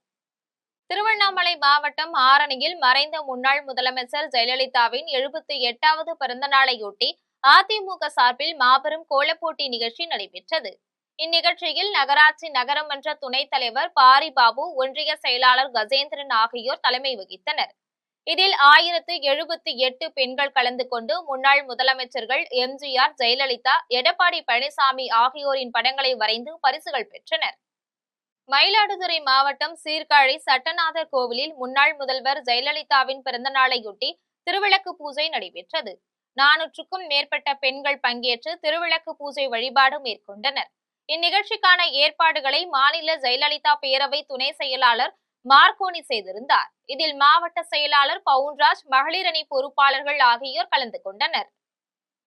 திருவண்ணாமலை மாவட்டம் ஆரணியில் மறைந்த முன்னாள் முதலமைச்சர் ஜெயலலிதாவின் 78வது பிறந்த நாளையொட்டி அதிமுக சார்பில் மாபெரும் கோலப்போட்டி நிகழ்ச்சி நடைபெற்றது. இந்நிகழ்ச்சியில் நகராட்சி நகரமன்ற துணைத் தலைவர் பாரிபாபு, ஒன்றிய செயலாளர் கஜேந்திரன் ஆகியோர் தலைமை வகித்தனர். இதில் 1078 பெண்கள் கலந்து கொண்டு முன்னாள் முதலமைச்சர்கள் எம்ஜிஆர், ஜெயலலிதா, எடப்பாடி பழனிசாமி ஆகியோரின் படங்களை வரைந்து பரிசுகள் பெற்றனர். மயிலாடுதுறை மாவட்டம் சீர்காழி சட்டநாதர் கோவிலில் முன்னாள் முதல்வர் ஜெயலலிதாவின் பிறந்த நாளையொட்டி திருவிளக்கு பூஜை நடைபெற்றது. 400க்கும் மேற்பட்ட பெண்கள் பங்கேற்று திருவிளக்கு பூஜை வழிபாடு மேற்கொண்டனர். இந்நிகழ்ச்சிக்கான ஏற்பாடுகளை மாநில ஜெயலலிதா பேரவை துணை செயலாளர் மார்கோனி செய்திருந்தார். இதில் மாவட்ட செயலாளர் பவுன்ராஜ், மகளிர் அணி பொறுப்பாளர்கள் ஆகியோர் கலந்து கொண்டனர்.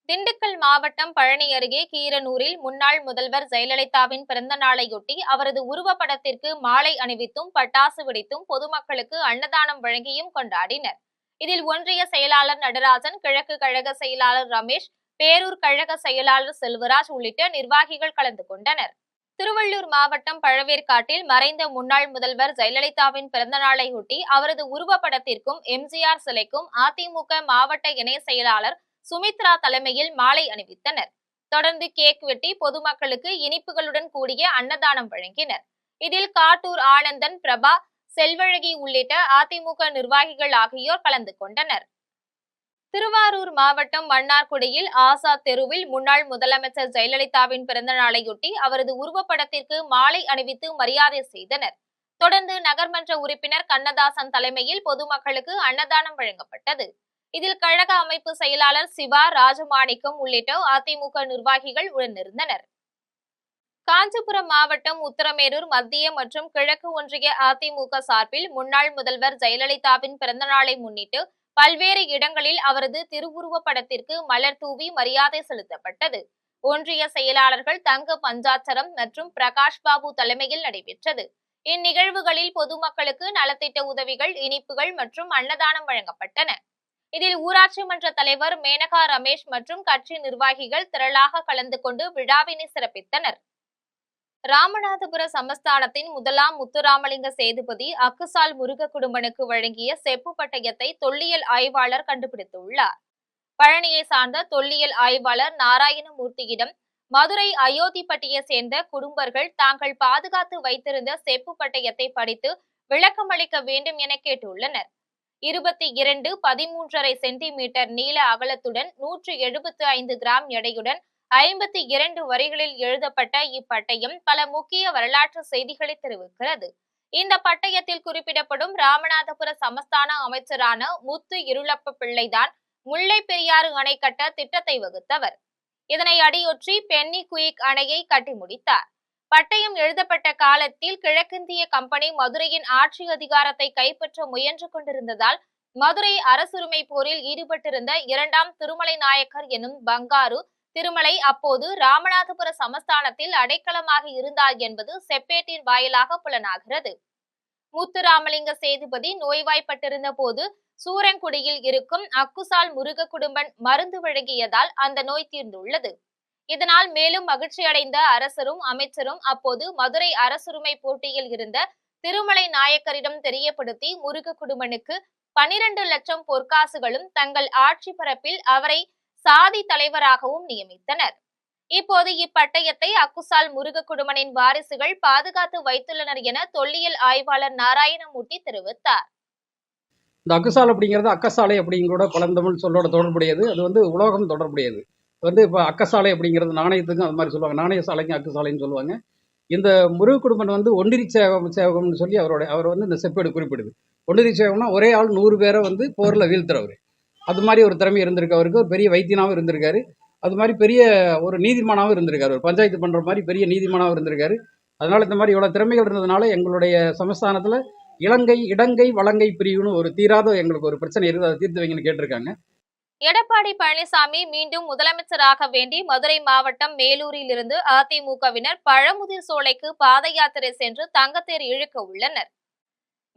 திண்டுக்கல் மாவட்டம் பழனி அருகே கீரனூரில் முன்னாள் முதல்வர் ஜெயலலிதாவின் பிறந்த நாளையொட்டி அவரது உருவப்படத்திற்கு மாலை அணிவித்தும் பட்டாசு வெடித்தும் பொதுமக்களுக்கு அன்னதானம் வழங்கியும் கொண்டாடினர். இதில் ஒன்றிய செயலாளர் நடராஜன், கிழக்கு கழக செயலாளர் ரமேஷ், பேரூர் கழக செயலாளர் செல்வராஜ் உள்ளிட்ட நிர்வாகிகள் கலந்து கொண்டனர். திருவள்ளூர் மாவட்டம் பழவேற்காட்டில் மறைந்த முன்னாள் முதல்வர் ஜெயலலிதாவின் பிறந்த நாளையொட்டி அவரது உருவப்படத்திற்கும் எம்ஜிஆர் சிலைக்கும் அதிமுக மாவட்ட இணை செயலாளர் சுமித்ரா தலைமையில் மாலை அணிவித்தனர். தொடர்ந்து கேக் வெட்டி பொதுமக்களுக்கு இனிப்புகளுடன் கூடிய அன்னதானம் வழங்கினர். இதில் காட்டூர் ஆனந்தன், பிரபா, செல்வழகி உள்ளிட்ட அதிமுக நிர்வாகிகள் ஆகியோர் கலந்து கொண்டனர். திருவாரூர் மாவட்டம் மன்னார்குடியில் ஆசாத் தெருவில் முன்னாள் முதலமைச்சர் ஜெயலலிதாவின் பிறந்த நாளையொட்டி அவரது உருவப்படத்திற்கு மாலை அணிவித்து மரியாதை செய்தனர். தொடர்ந்து நகர்மன்ற உறுப்பினர் கண்ணதாசன் தலைமையில் பொதுமக்களுக்கு அன்னதானம் வழங்கப்பட்டது. இதில் கழக அமைப்பு செயலாளர் சிவா, ராஜமாணிக்கம் உள்ளிட்ட அதிமுக நிர்வாகிகள் உடனிருந்தனர். காஞ்சிபுரம் மாவட்டம் உத்தரமேரூர் மத்திய மற்றும் கிழக்கு ஒன்றிய அதிமுக சார்பில் முன்னாள் முதல்வர் ஜெயலலிதாவின் பிறந்த நாளை முன்னிட்டு பல்வேறு இடங்களில் அவரது திருவுருவப் படத்திற்கு மலர் தூவி மரியாதை செலுத்தப்பட்டது. ஒன்றிய செயலாளர்கள் தங்க பஞ்சாட்சரம் மற்றும் பிரகாஷ் பாபு தலைமையில் நடைபெற்றது. இந்நிகழ்வுகளில் பொதுமக்களுக்கு நலத்திட்ட உதவிகள், இனிப்புகள் மற்றும் அன்னதானம் வழங்கப்பட்டன. இதில் ஊராட்சி மன்ற தலைவர் மேனகா ரமேஷ் மற்றும் கட்சி நிர்வாகிகள் திரளாக கலந்து கொண்டு விழாவினை சிறப்பித்தனர். ராமநாதபுர சமஸ்தானத்தின் முதலாம் முத்துராமலிங்க சேதுபதி அக்குசால் முருக குடும்பனுக்கு வழங்கிய செப்பு பட்டயத்தை தொல்லியல் ஆய்வாளர் கண்டுபிடித்துள்ளார். பழனியை சார்ந்த தொல்லியல் ஆய்வாளர் நாராயணமூர்த்தியிடம் மதுரை அயோத்திப்பட்டியை சேர்ந்த குடும்பர்கள் தாங்கள் பாதுகாத்து வைத்திருந்த செப்பு பட்டயத்தை படித்து விளக்கமளிக்க வேண்டும் என கேட்டுள்ளனர். 22 13.5 சென்டிமீட்டர் நீள அகலத்துடன் 175 கிராம் எடையுடன் 52 வரிகளில் எழுதப்பட்ட இப்பட்டயம் பல முக்கிய வரலாற்று செய்திகளை தெரிவிக்கிறது. இந்த பட்டயத்தில் குறிப்பிடப்படும் ராமநாதபுர சமஸ்தான அமைச்சரான முத்து இருளப்ப பிள்ளைதான் முல்லை பெரியாறு அணை கட்ட திட்டத்தை வகுத்தவர். இதனை அடியொற்றி பென்னி குயிக் அணையை கட்டி முடித்தார். பட்டயம் எழுதப்பட்ட காலத்தில் கிழக்கிந்திய கம்பெனி மதுரையின் ஆட்சி அதிகாரத்தை கைப்பற்ற முயன்று கொண்டிருந்ததால் மதுரை அரசுரிமை போரில் ஈடுபட்டிருந்த 2ஆம் திருமலை நாயக்கர் எனும் பங்காரு திருமலை அப்போது ராமநாதபுர சமஸ்தானத்தில் அடைக்கலமாக இருந்தார் என்பது செப்பேட்டின் வாயிலாக புலனாகிறது. முத்துராமலிங்க சேதுபதி நோய்வாய்ப்பட்டிருந்த போது சூரங்குடியில் இருக்கும் அக்குசால் முருக குடும்பன் மருந்து வழங்கியதால் அந்த நோய் தீர்ந்துள்ளது. இதனால் மேலும் மகிழ்ச்சி அடைந்த அரசரும் அமைச்சரும் அப்போது மதுரை அரசுரிமை போட்டியில் இருந்த திருமலை நாயக்கரிடம் தெரியப்படுத்தி முருக குடும்பனுக்கு 12 லட்சம் பொற்காசுகளும் தங்கள் ஆட்சி பரப்பில் அவரை சாதி தலைவராகவும் நியமித்தனர். இப்போது இப்பட்டயத்தை அக்குசால் முருக குடும்பனின் வாரிசுகள் பாதுகாத்து வைத்துள்ளனர் என தொல்லியல் ஆய்வாளர் நாராயணமூர்த்தி தெரிவித்தார். இந்த அக்குசால் அப்படிங்கிறது அக்கசாலை அப்படிங்கிற பழந்தமிழ் சொல்லோட தொடர்புடையது. அது உலோகம் தொடர்புடையது. இப்போ அக்கசாலை அப்படிங்கிறது நாணயத்துக்கும் அது மாதிரி சொல்லுவாங்க. நாணய சாலைக்கும் அக்குசாலைன்னு சொல்லுவாங்க. இந்த முருக குடும்பன் ஒன்றிரி சேவகம்னு சொல்லி அவர் இந்த செப்பேடு குறிப்பிடுது. ஒன்றிரி சேவகம்னா ஒரே ஆள் 100 பேரை போரில் வீழ்த்துறவர். அது மாதிரி ஒரு திறமை இருந்திருக்கு அவருக்கு. ஒரு பெரிய வைத்தியனாகவும் இருந்திருக்காரு. அது மாதிரி பெரிய ஒரு நீதிமானாகவும் இருந்திருக்காரு. ஒரு பஞ்சாயத்து பண்ணுற மாதிரி பெரிய நீதிமானாகவும் இருந்திருக்காரு. அதனால் இந்த மாதிரி இவ்வளோ திறமைகள் இருந்ததுனால எங்களுடைய சமஸ்தானத்தில் இலங்கை இடங்கை வலங்கை பிரிவுன்னு ஒரு தீராத எங்களுக்கு ஒரு பிரச்சனை இருக்குது, அதை தீர்த்து வைங்கன்னு கேட்டிருக்காங்க. எடப்பாடி பழனிசாமி மீண்டும் முதலமைச்சராக வேண்டி மதுரை மாவட்டம் மேலூரில் இருந்து அதிமுகவினர் பழமுதிர் சோலைக்கு பாத யாத்திரை சென்று தங்கத்தேர் இழுக்க உள்ளனர்.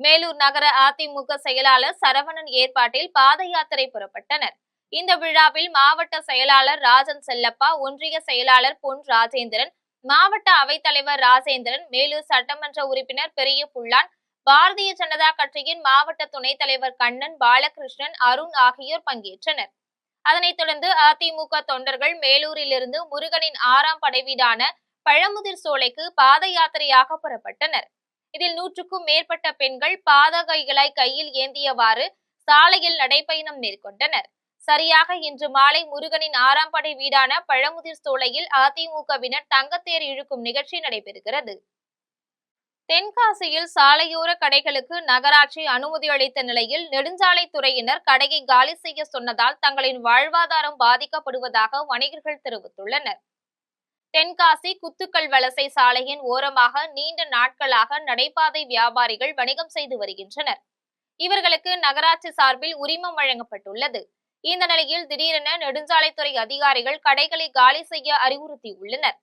மேலூர் நகர அதிமுக செயலாளர் சரவணன் ஏற்பாட்டில் பாத யாத்திரை புறப்பட்டனர். இந்த விழாவில் மாவட்ட செயலாளர் ராஜன் செல்லப்பா, ஒன்றிய செயலாளர் பொன் ராஜேந்திரன், மாவட்ட அவைத்தலைவர் ராஜேந்திரன், மேலூர் சட்டமன்ற உறுப்பினர் பெரிய புள்ளான், பாரதிய ஜனதா கட்சியின் மாவட்ட துணைத் தலைவர் கண்ணன், பாலகிருஷ்ணன், அருண் ஆகியோர் பங்கேற்றனர். அதனைத் தொடர்ந்து அதிமுக தொண்டர்கள் மேலூரில் இருந்து முருகனின் 6ஆம் படைவீடான பழமுதிர் சோலைக்கு பாத யாத்திரையாக புறப்பட்டனர். இதில் 100க்கும் மேற்பட்ட பெண்கள் பாதகைகளை கையில் ஏந்தியவாறு சாலையில் நடைபயணம் மேற்கொண்டனர். சரியாக இன்று மாலை முருகனின் 6ஆம் படை வீடான பழமுதிர் சோலையில் அதிமுகவினர் தங்கத்தேர் இழுக்கும் நிகழ்ச்சி நடைபெறுகிறது. தென்காசியில் சாலையோர கடைகளுக்கு நகராட்சி அனுமதி அளித்த நிலையில் நெடுஞ்சாலைத்துறையினர் கடையை காலி செய்ய சொன்னதால் தங்களின் வாழ்வாதாரம் பாதிக்கப்படுவதாக வணிகர்கள் தெரிவித்துள்ளனர். தென்காசி குத்துக்கல் வலசை சாலையின் ஓரமாக நீண்ட நாட்களாக நடைபாதை வியாபாரிகள் வணிகம் செய்து வருகின்றனர். இவர்களுக்கு நகராட்சி சார்பில் உரிமம் வழங்கப்பட்டுள்ளது. இந்த நிலையில் திடீரென நெடுஞ்சாலைத்துறை அதிகாரிகள் கடைகளை காலி செய்ய அறிவுறுத்தியுள்ளனர்.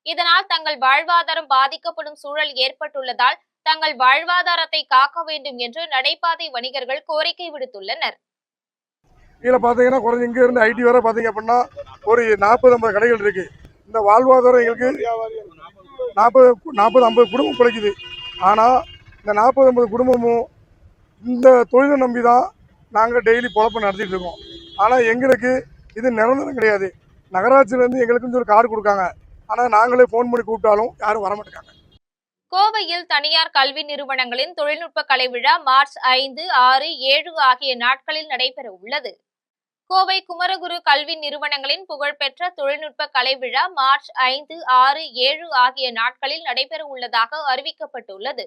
இதனால் தங்கள் வாழ்வாதாரம் பாதிக்கப்படும் சூழல் ஏற்பட்டுள்ளதால் தங்கள் வாழ்வாதாரத்தை காக்க வேண்டும் என்று நடைபாதை வணிகர்கள் கோரிக்கை விடுத்துள்ளனர். இதில் பார்த்தீங்கன்னா குறைஞ்சி இங்கே இருந்து ஐடி வரை பார்த்தீங்க அப்படின்னா ஒரு 40-50 கடைகள் இருக்கு. இந்த வாழ்வாதாரம் எங்களுக்கு 40-50 குடும்பம் பிழைக்குது. ஆனால் இந்த 40-50 குடும்பமும் இந்த தொழிலை நம்பி தான் நாங்கள் டெய்லி பொழப்பு நடத்திட்டு இருக்கோம். ஆனால் எங்களுக்கு இது நிரந்தரம் கிடையாது. நகராட்சியிலேருந்து எங்களுக்குன்னு ஒரு கார்டு கொடுக்காங்க. ஆனால் நாங்களே ஃபோன் பண்ணி கூப்பிட்டாலும் யாரும் வரமாட்டாங்க. கோவையில் தனியார் கல்வி நிறுவனங்களின் தொழில்நுட்ப கலை விழா மார்ச் 5, 6, 7 ஆகிய நாட்களில் நடைபெற உள்ளது. கோவை குமரகுரு கல்வி நிறுவனங்களின் புகழ்பெற்ற தொழில்நுட்ப கலை விழா மார்ச் 5, 6, 7 ஆகிய நாட்களில் நடைபெற உள்ளதாக அறிவிக்கப்பட்டுள்ளது.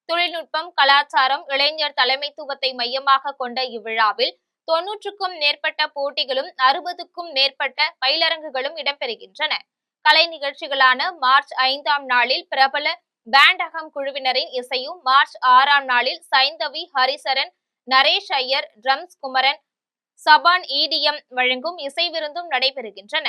தொழில்நுட்பம், கலாச்சாரம், இளைஞர் தலைமைத்துவத்தை மையமாக கொண்ட இவ்விழாவில் 90க்கும் மேற்பட்ட போட்டிகளும் 60க்கும் மேற்பட்ட பயிலரங்குகளும் இடம்பெறுகின்றன. கலை நிகழ்ச்சிகளான மார்ச் 5ஆம் நாளில் பிரபல பேண்ட் அகம் குழுவினரின் இசையும், மார்ச் 6ஆம் நாளில் சைந்தவி, ஹரிசரன், நரேஷ் ஐயர், ட்ரம்ஸ் குமரன், சபான் EDM வழங்கும் இசை விருந்தும் நடைபெறுகின்றன.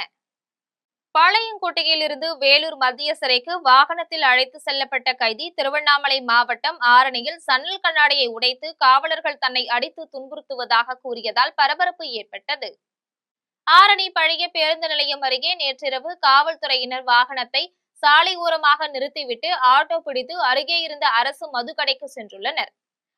பாளையங்கோட்டையில் இருந்து வேலூர் மத்திய சிறைக்கு வாகனத்தில் அழைத்து செல்லப்பட்ட கைதி திருவண்ணாமலை மாவட்டம் ஆரணியில் சன்னல் கண்ணாடியை உடைத்து காவலர்கள் தன்னை அடித்து துன்புறுத்துவதாக கூறியதால் பரபரப்பு ஏற்பட்டது. ஆரணி பழைய பேருந்து நிலையம் அருகே நேற்றிரவு காவல்துறையினர் வாகனத்தை சாலை ஓரமாக நிறுத்திவிட்டு ஆட்டோ பிடித்து அருகே இருந்த அரசு மதுக்கடைக்கு சென்றுள்ளனர்.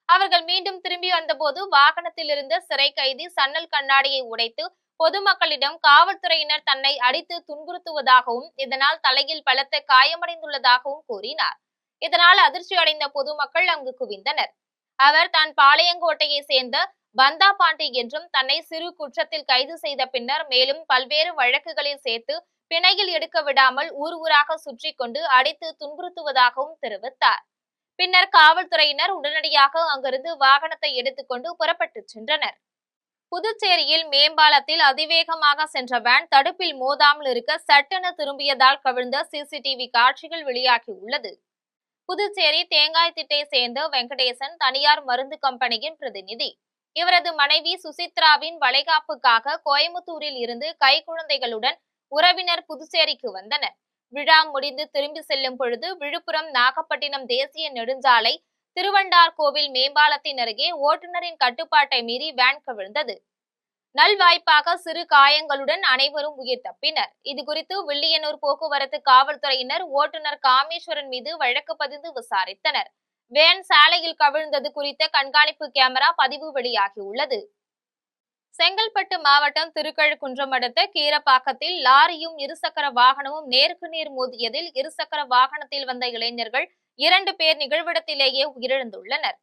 அவர்கள் மீண்டும் திரும்பி வந்தபோது வாகனத்தில் இருந்த சிறை கைதி சன்னல் கண்ணாடியை உடைத்து பொதுமக்களிடம் காவல்துறையினர் தன்னை அடித்து துன்புறுத்துவதாகவும் இதனால் தலையில் பலத்த காயமடைந்துள்ளதாகவும் கூறினார். இதனால் அதிர்ச்சி அடைந்த பொதுமக்கள் அங்கு குவிந்தனர். அவர் தான் பாளையங்கோட்டையை சேர்ந்த பந்தா பாண்டி என்றும் தன்னை சிறு குற்றத்தில் கைது செய்த பின்னர் மேலும் பல்வேறு வழக்குகளில் சேர்த்து பிணையில் எடுக்க விடாமல் ஊர் ஊராக சுற்றி கொண்டு அடித்து துன்புறுத்துவதாகவும் தெரிவித்தார். பின்னர் காவல்துறையினர் உடனடியாக அங்கிருந்து வாகனத்தை எடுத்துக்கொண்டு புறப்பட்டு சென்றனர். புதுச்சேரியில் மேம்பாலத்தில் அதிவேகமாக சென்ற வேன் தடுப்பில் மோதாமல் இருக்க சட்டென திரும்பியதால் கவிழ்ந்த சிசிடிவி காட்சிகள் வெளியாகியுள்ளது. புதுச்சேரி தேங்காய்திட்டை சேர்ந்த வெங்கடேசன் தனியார் மருந்து கம்பெனியின் பிரதிநிதி. இவரது மனைவி சுசித்ராவின் வளைகாப்புக்காக கோயம்புத்தூரில் இருந்து கைக்குழந்தைகளுடன் உறவினர் புதுச்சேரிக்கு வந்தனர். விழா முடிந்து திரும்பி செல்லும் பொழுது விழுப்புரம் நாகப்பட்டினம் தேசிய நெடுஞ்சாலை திருவண்டார்கோவில் மேம்பாலத்தின் அருகே ஓட்டுநரின் கட்டுப்பாட்டை மீறி வேன் கவிழ்ந்தது. நல்வாய்ப்பாக சிறு காயங்களுடன் அனைவரும் உயிர் தப்பினர். இதுகுறித்து வில்லியனூர் போக்குவரத்து காவல்துறையினர் ஓட்டுநர் காமேஸ்வரன் மீது வழக்கு பதிந்து விசாரித்தனர். வேன் சாலையில் கவிழ்ந்தது குறித்த கண்காணிப்பு கேமரா பதிவு வெளியாகியுள்ளது. செங்கல்பட்டு மாவட்டம் திருக்கழுக்குன்றம் அடுத்த கீரப்பாக்கத்தில் லாரியும் இருசக்கர வாகனமும் நேருக்கு நேர் மோதியதில் இருசக்கர வாகனத்தில் வந்த இளைஞர்கள் 2 பேர் நிகழ்விடத்திலேயே உயிரிழந்துள்ளனர்.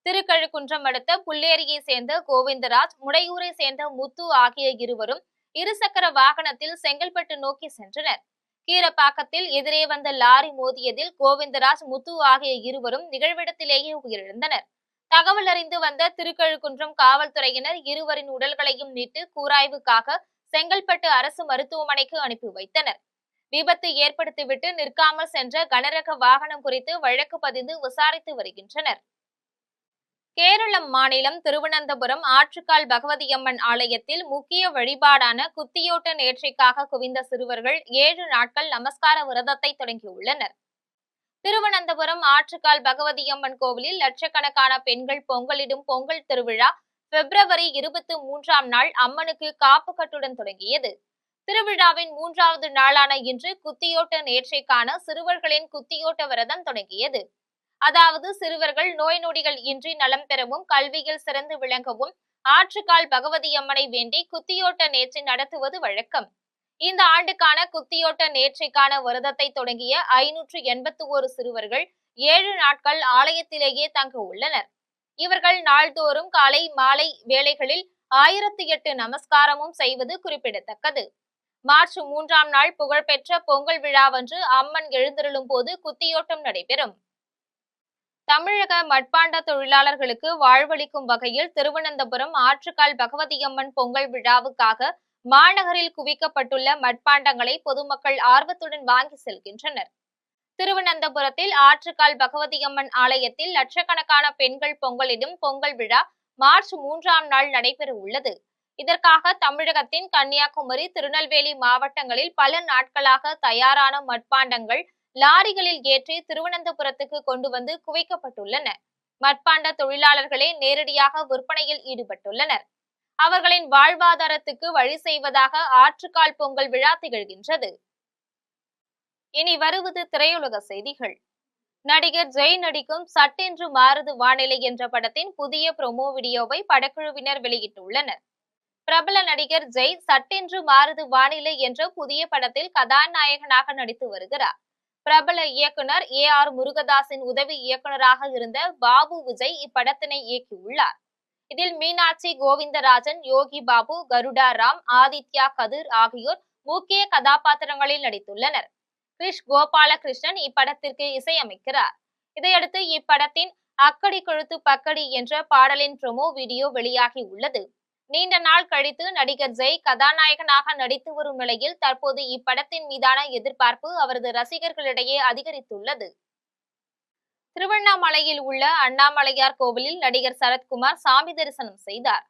திருக்கழுக்குன்றம் அடுத்த புல்லேரியை சேர்ந்த கோவிந்தராஜ், முடையூரை சேர்ந்த முத்து ஆகிய இருவரும் இருசக்கர வாகனத்தில் செங்கல்பட்டு நோக்கி சென்றனர். கீரப்பாக்கத்தில் எதிரே வந்த லாரி மோதியதில் கோவிந்தராஜ், முத்து ஆகிய இருவரும் நிகழ்விடத்திலேயே உயிரிழந்தனர். தகவல் அறிந்து வந்த திருக்கழுக்குன்றம் காவல்துறையினர் இருவரின் உடல்களையும் மீட்டு கூராய்வுக்காக செங்கல்பட்டு அரசு மருத்துவமனைக்கு அனுப்பி வைத்தனர். விபத்து ஏற்படுத்திவிட்டு நிற்காமல் சென்ற கனரக வாகனம் குறித்து வழக்கு பதிந்து விசாரித்து வருகின்றனர். கேரளம் மாநிலம் திருவனந்தபுரம் ஆற்றுக்கால் பகவதியம்மன் ஆலயத்தில் முக்கிய வழிபாடான குத்தியோட்ட நேர்ச்சைக்காக குவிந்த சிறுவர்கள் 7 நாட்கள் நமஸ்கார விரதத்தை தொடங்கியுள்ளனர். திருவனந்தபுரம் ஆற்றுக்கால் பகவதியம்மன் கோவிலில் லட்சக்கணக்கான பெண்கள் பொங்கலிடும் பொங்கல் திருவிழா பிப்ரவரி 23ஆம் நாள் அம்மனுக்கு காப்பு கட்டுடன் தொடங்கியது. திருவிழாவின் 3வது நாளான இன்று குத்தியோட்ட நேர்ச்சைக்கான சிறுவர்களின் குத்தியோட்ட விரதம் தொடங்கியது. அதாவது சிறுவர்கள் நோய் நொடிகள் இன்றி நலம் பெறவும் கல்வியில் சிறந்து விளங்கவும் ஆற்றுக்கால் பகவதியம்மனை வேண்டி குத்தியோட்ட நேர்ச்சை நடத்துவது வழக்கம். இந்த ஆண்டுக்கான குத்தியோட்ட நேர்ச்சைக்கான விரதத்தை தொடங்கிய 581 சிறுவர்கள் 7 நாட்கள் ஆலயத்திலேயே தங்க உள்ளனர். இவர்கள் நாள்தோறும் காலை மாலை வேளைகளில் 1008 நமஸ்காரமும் செய்வது குறிப்பிடத்தக்கது. மார்ச் 3ஆம் நாள் புகழ்பெற்ற பொங்கல் விழாவன்று அம்மன் எழுந்தருளும் போது குத்தியோட்டம் நடைபெறும். தமிழக மட்பாண்ட தொழிலாளர்களுக்கு வாழ்வளிக்கும் வகையில் திருவனந்தபுரம் ஆற்றுக்கால் பகவதியம்மன் பொங்கல் விழாவுக்காக மாநகரில் குவிக்கப்பட்டுள்ள மட்பாண்டங்களை பொதுமக்கள் ஆர்வத்துடன் வாங்கி செல்கின்றனர். திருவனந்தபுரத்தில் ஆற்றுக்கால் பகவதியம்மன் ஆலயத்தில் லட்சக்கணக்கான பெண்கள் பொங்கலிடும் பொங்கல் விழா மார்ச் 3ஆம் நாள் நடைபெற உள்ளது. இதற்காக தமிழகத்தின் கன்னியாகுமரி, திருநெல்வேலி மாவட்டங்களில் பல நாட்களாக தயாரான மட்பாண்டங்கள் லாரிகளில் ஏற்றி திருவனந்தபுரத்துக்கு கொண்டு வந்து குவிக்கப்பட்டுள்ளன. மட்பாண்ட தொழிலாளர்களே நேரடியாக விற்பனையில் ஈடுபட்டுள்ளனர். அவர்களின் வாழ்வாதாரத்துக்கு வழி செய்வதாக ஆற்றுக்கால் பொங்கல் விழா திகழ்கின்றது. இனி வருவது திரையுலக செய்திகள். நடிகர் ஜெய் நடிக்கும் சட்டென்று மாறுது வானிலை என்ற படத்தின் புதிய ப்ரோமோ வீடியோவை படக்குழுவினர் வெளியிட்டுள்ளனர். பிரபல நடிகர் ஜெய் சட்டென்று மாறுது வானிலை என்ற புதிய படத்தில் கதாநாயகனாக நடித்து வருகிறார். பிரபல இயக்குனர் AR முருகதாஸின் உதவி இயக்குனராக இருந்த பாபு விஜய் இப்படத்தினை இயக்கியுள்ளார். இதில் மீனாட்சி, கோவிந்தராஜன், யோகி பாபு, கருடா ராம், ஆதித்யா கதிர் ஆகியோர் முக்கிய கதாபாத்திரங்களில் நடித்துள்ளனர். கிருஷ் கோபாலகிருஷ்ணன் இப்படத்திற்கு இசையமைக்கிறார். இதையடுத்து இப்படத்தின் அக்கடி கொழுத்து பக்கடி என்ற பாடலின் ப்ரோமோ வீடியோ வெளியாகி உள்ளது. நீண்ட நாள் கழித்து நடிகர் ஜெய் கதாநாயகனாக நடித்து வரும் நிலையில் தற்போது இப்படத்தின் மீதான எதிர்பார்ப்பு அவரது ரசிகர்களிடையே அதிகரித்துள்ளது. திருவண்ணாமலையில் உள்ள அண்ணாமலையார் கோவிலில் நடிகர் சரத்குமார் சாமி தரிசனம் செய்தார்.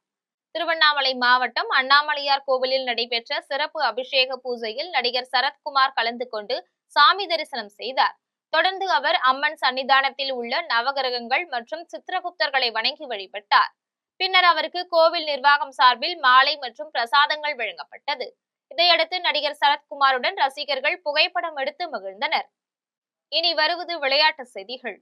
திருவண்ணாமலை மாவட்டம் அண்ணாமலையார் கோவிலில் நடைபெற்ற சிறப்பு அபிஷேக பூஜையில் நடிகர் சரத்குமார் கலந்து கொண்டு சாமி தரிசனம் செய்தார். தொடர்ந்து அவர் அம்மன் சன்னிதானத்தில் உள்ள நவகிரகங்கள் மற்றும் சித்திரகுப்தர்களை வணங்கி வழிபட்டார். பின்னர் அவருக்கு கோவில் நிர்வாகம் சார்பில் மாலை மற்றும் பிரசாதங்கள் வழங்கப்பட்டது. இதையடுத்து நடிகர் சரத்குமாருடன் ரசிகர்கள் புகைப்படம் எடுத்து மகிழ்ந்தனர். இனி வருவது விளையாட்டு செய்திகள்.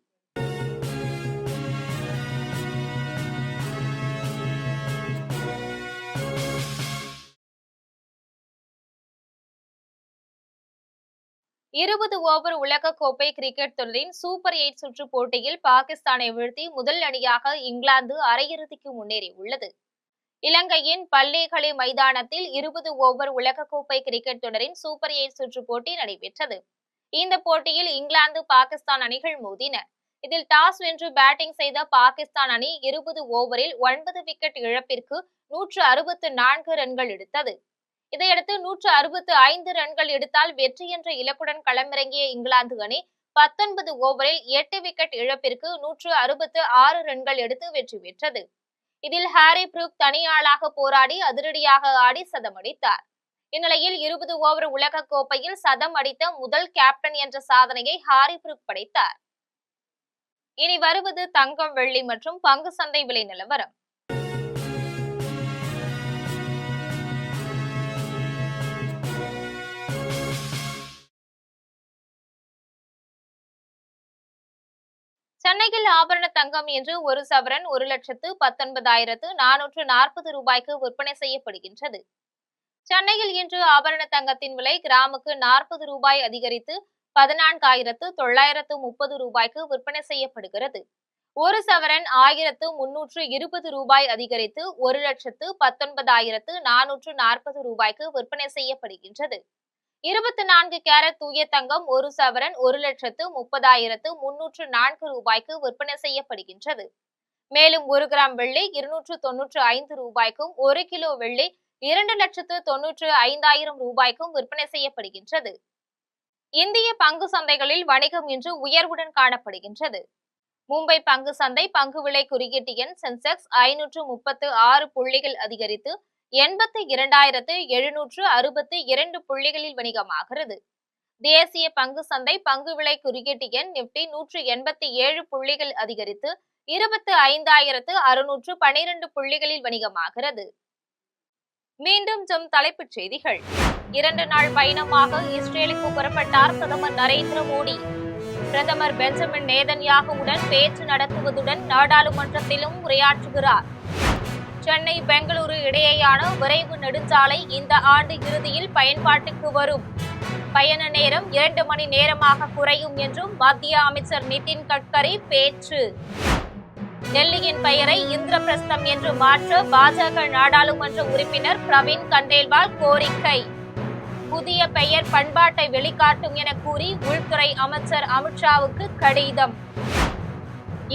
இருபது ஓவர் உலகக்கோப்பை கிரிக்கெட் தொடரின் சூப்பர் 8 சுற்று போட்டியில் பாகிஸ்தானை வீழ்த்தி முதல் அணியாக இங்கிலாந்து அரையிறுதிக்கு முன்னேறியுள்ளது. இலங்கையின் பல்லேகலை மைதானத்தில் 20 ஓவர் உலகக்கோப்பை கிரிக்கெட் தொடரின் சூப்பர் 8 சுற்று போட்டி நடைபெற்றது. இந்த போட்டியில் இங்கிலாந்து, பாகிஸ்தான் அணிகள் மோதின. இதில் டாஸ் வென்று பேட்டிங் செய்த பாகிஸ்தான் அணி 20 ஓவரில் 9 விக்கெட் இழப்பிற்கு 164 ரன்கள் எடுத்தது. இதையடுத்து 165 ரன்கள் எடுத்தால் வெற்றி என்ற இலக்குடன் களமிறங்கிய இங்கிலாந்து அணி 19 ஓவரில் 8 விக்கெட் இழப்பிற்கு 166 ரன்கள் எடுத்து வெற்றி பெற்றது. இதில் ஹாரி ப்ரூக் தனியாளாக போராடி அதிரடியாக ஆடி சதமடித்தார். இந்நிலையில் 20 ஓவர் உலக கோப்பையில் சதம் அடித்த முதல் கேப்டன் என்ற சாதனையை ஹாரி ப்ரூக் படைத்தார். இனி வருவது தங்கம், வெள்ளி மற்றும் பங்கு சந்தை விலை நிலவரம். சென்னையில் ஆபரண தங்கம் என்று ஒரு சவரன் 1,19,440 ரூபாய்க்கு விற்பனை செய்யப்படுகின்றது. சென்னையில் இன்று ஆபரண தங்கத்தின் விலை கிராமுக்கு 40 ரூபாய் அதிகரித்து 14,930 ரூபாய்க்கு விற்பனை செய்யப்படுகிறது. ஒரு சவரன் 1,320 ரூபாய் அதிகரித்து 1,19,440 ரூபாய்க்கு விற்பனை செய்யப்படுகின்றது. 24 கேரட் தூய தங்கம் ஒரு சவரன் 1,30,304 ரூபாய்க்கு விற்பனை செய்யப்படுகின்றது. மேலும் 1 கிராம் வெள்ளி 295 ரூபாய்க்கும் 1 கிலோ வெள்ளி 2,95,000 ரூபாய்க்கும் விற்பனை செய்யப்படுகின்றது. இந்திய பங்கு சந்தைகளில் வணிகம் இன்று உயர்வுடன் காணப்படுகின்றது. மும்பை பங்கு சந்தை பங்கு விலை குறியீட்டு எண் சென்செக்ஸ் 536 புள்ளிகள் அதிகரித்து 82,762 புள்ளிகளில் வணிகமாகிறது. தேசிய பங்கு சந்தை பங்கு விலை குறியீட்டு எண் நிப்டி 187 புள்ளிகள் அதிகரித்து 25,612 புள்ளிகளில் வணிகமாகிறது. மீண்டும் தலைப்புச் செய்திகள். 2 நாள் பயணமாக இஸ்ரேலுக்கு புறப்பட்டார் பிரதமர் நரேந்திர மோடி. பிரதமர் பெஞ்சமின் நேதன்யாகுவுடன் பேச்சு நடத்துவதுடன் நாடாளுமன்றத்திலும் உரையாற்றுகிறார். சென்னை பெங்களூரு இடையேயான விரைவு நெடுஞ்சாலை இந்த ஆண்டு இறுதியில் பயன்பாட்டுக்கு வரும். பயண நேரம் 2 மணி நேரமாக குறையும் என்றும் மத்திய அமைச்சர் நிதின் கட்கரி பேச்சு. டெல்லியின் பெயரை இந்திரபிரஸ்தம் என்று மாற்ற பாஜக நாடாளுமன்ற உறுப்பினர் பிரவீன் கண்டேல்வால் கோரிக்கை. புதிய பெயர் பண்பாட்டை வெளிக்காட்டும் என கூறி உள்துறை அமைச்சர் அமித்ஷாவுக்கு கடிதம்.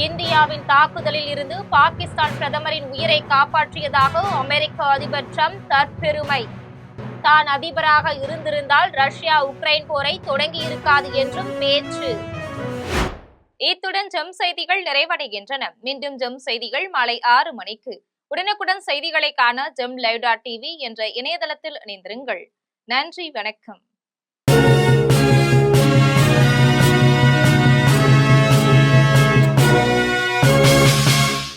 இந்தியாவின் தாக்குதலில் இருந்து பாகிஸ்தான் பிரதமரின் உயிரை காப்பாற்றியதாக அமெரிக்க அதிபர் ட்ரம்ப் தற்பெருமை. தான் அதிபராக இருந்திருந்தால் ரஷ்யா உக்ரைன் போரை தொடங்கி இருக்காது என்றும் பேச்சு. இத்துடன் ஜெம் செய்திகள் நிறைவடைகின்றன. மீண்டும் ஜெம் செய்திகள் மாலை 6 மணிக்கு. உடனுக்குடன் செய்திகளை காண GemLive.tv என்ற இணையதளத்தில் இணைந்திருங்கள். நன்றி, வணக்கம்.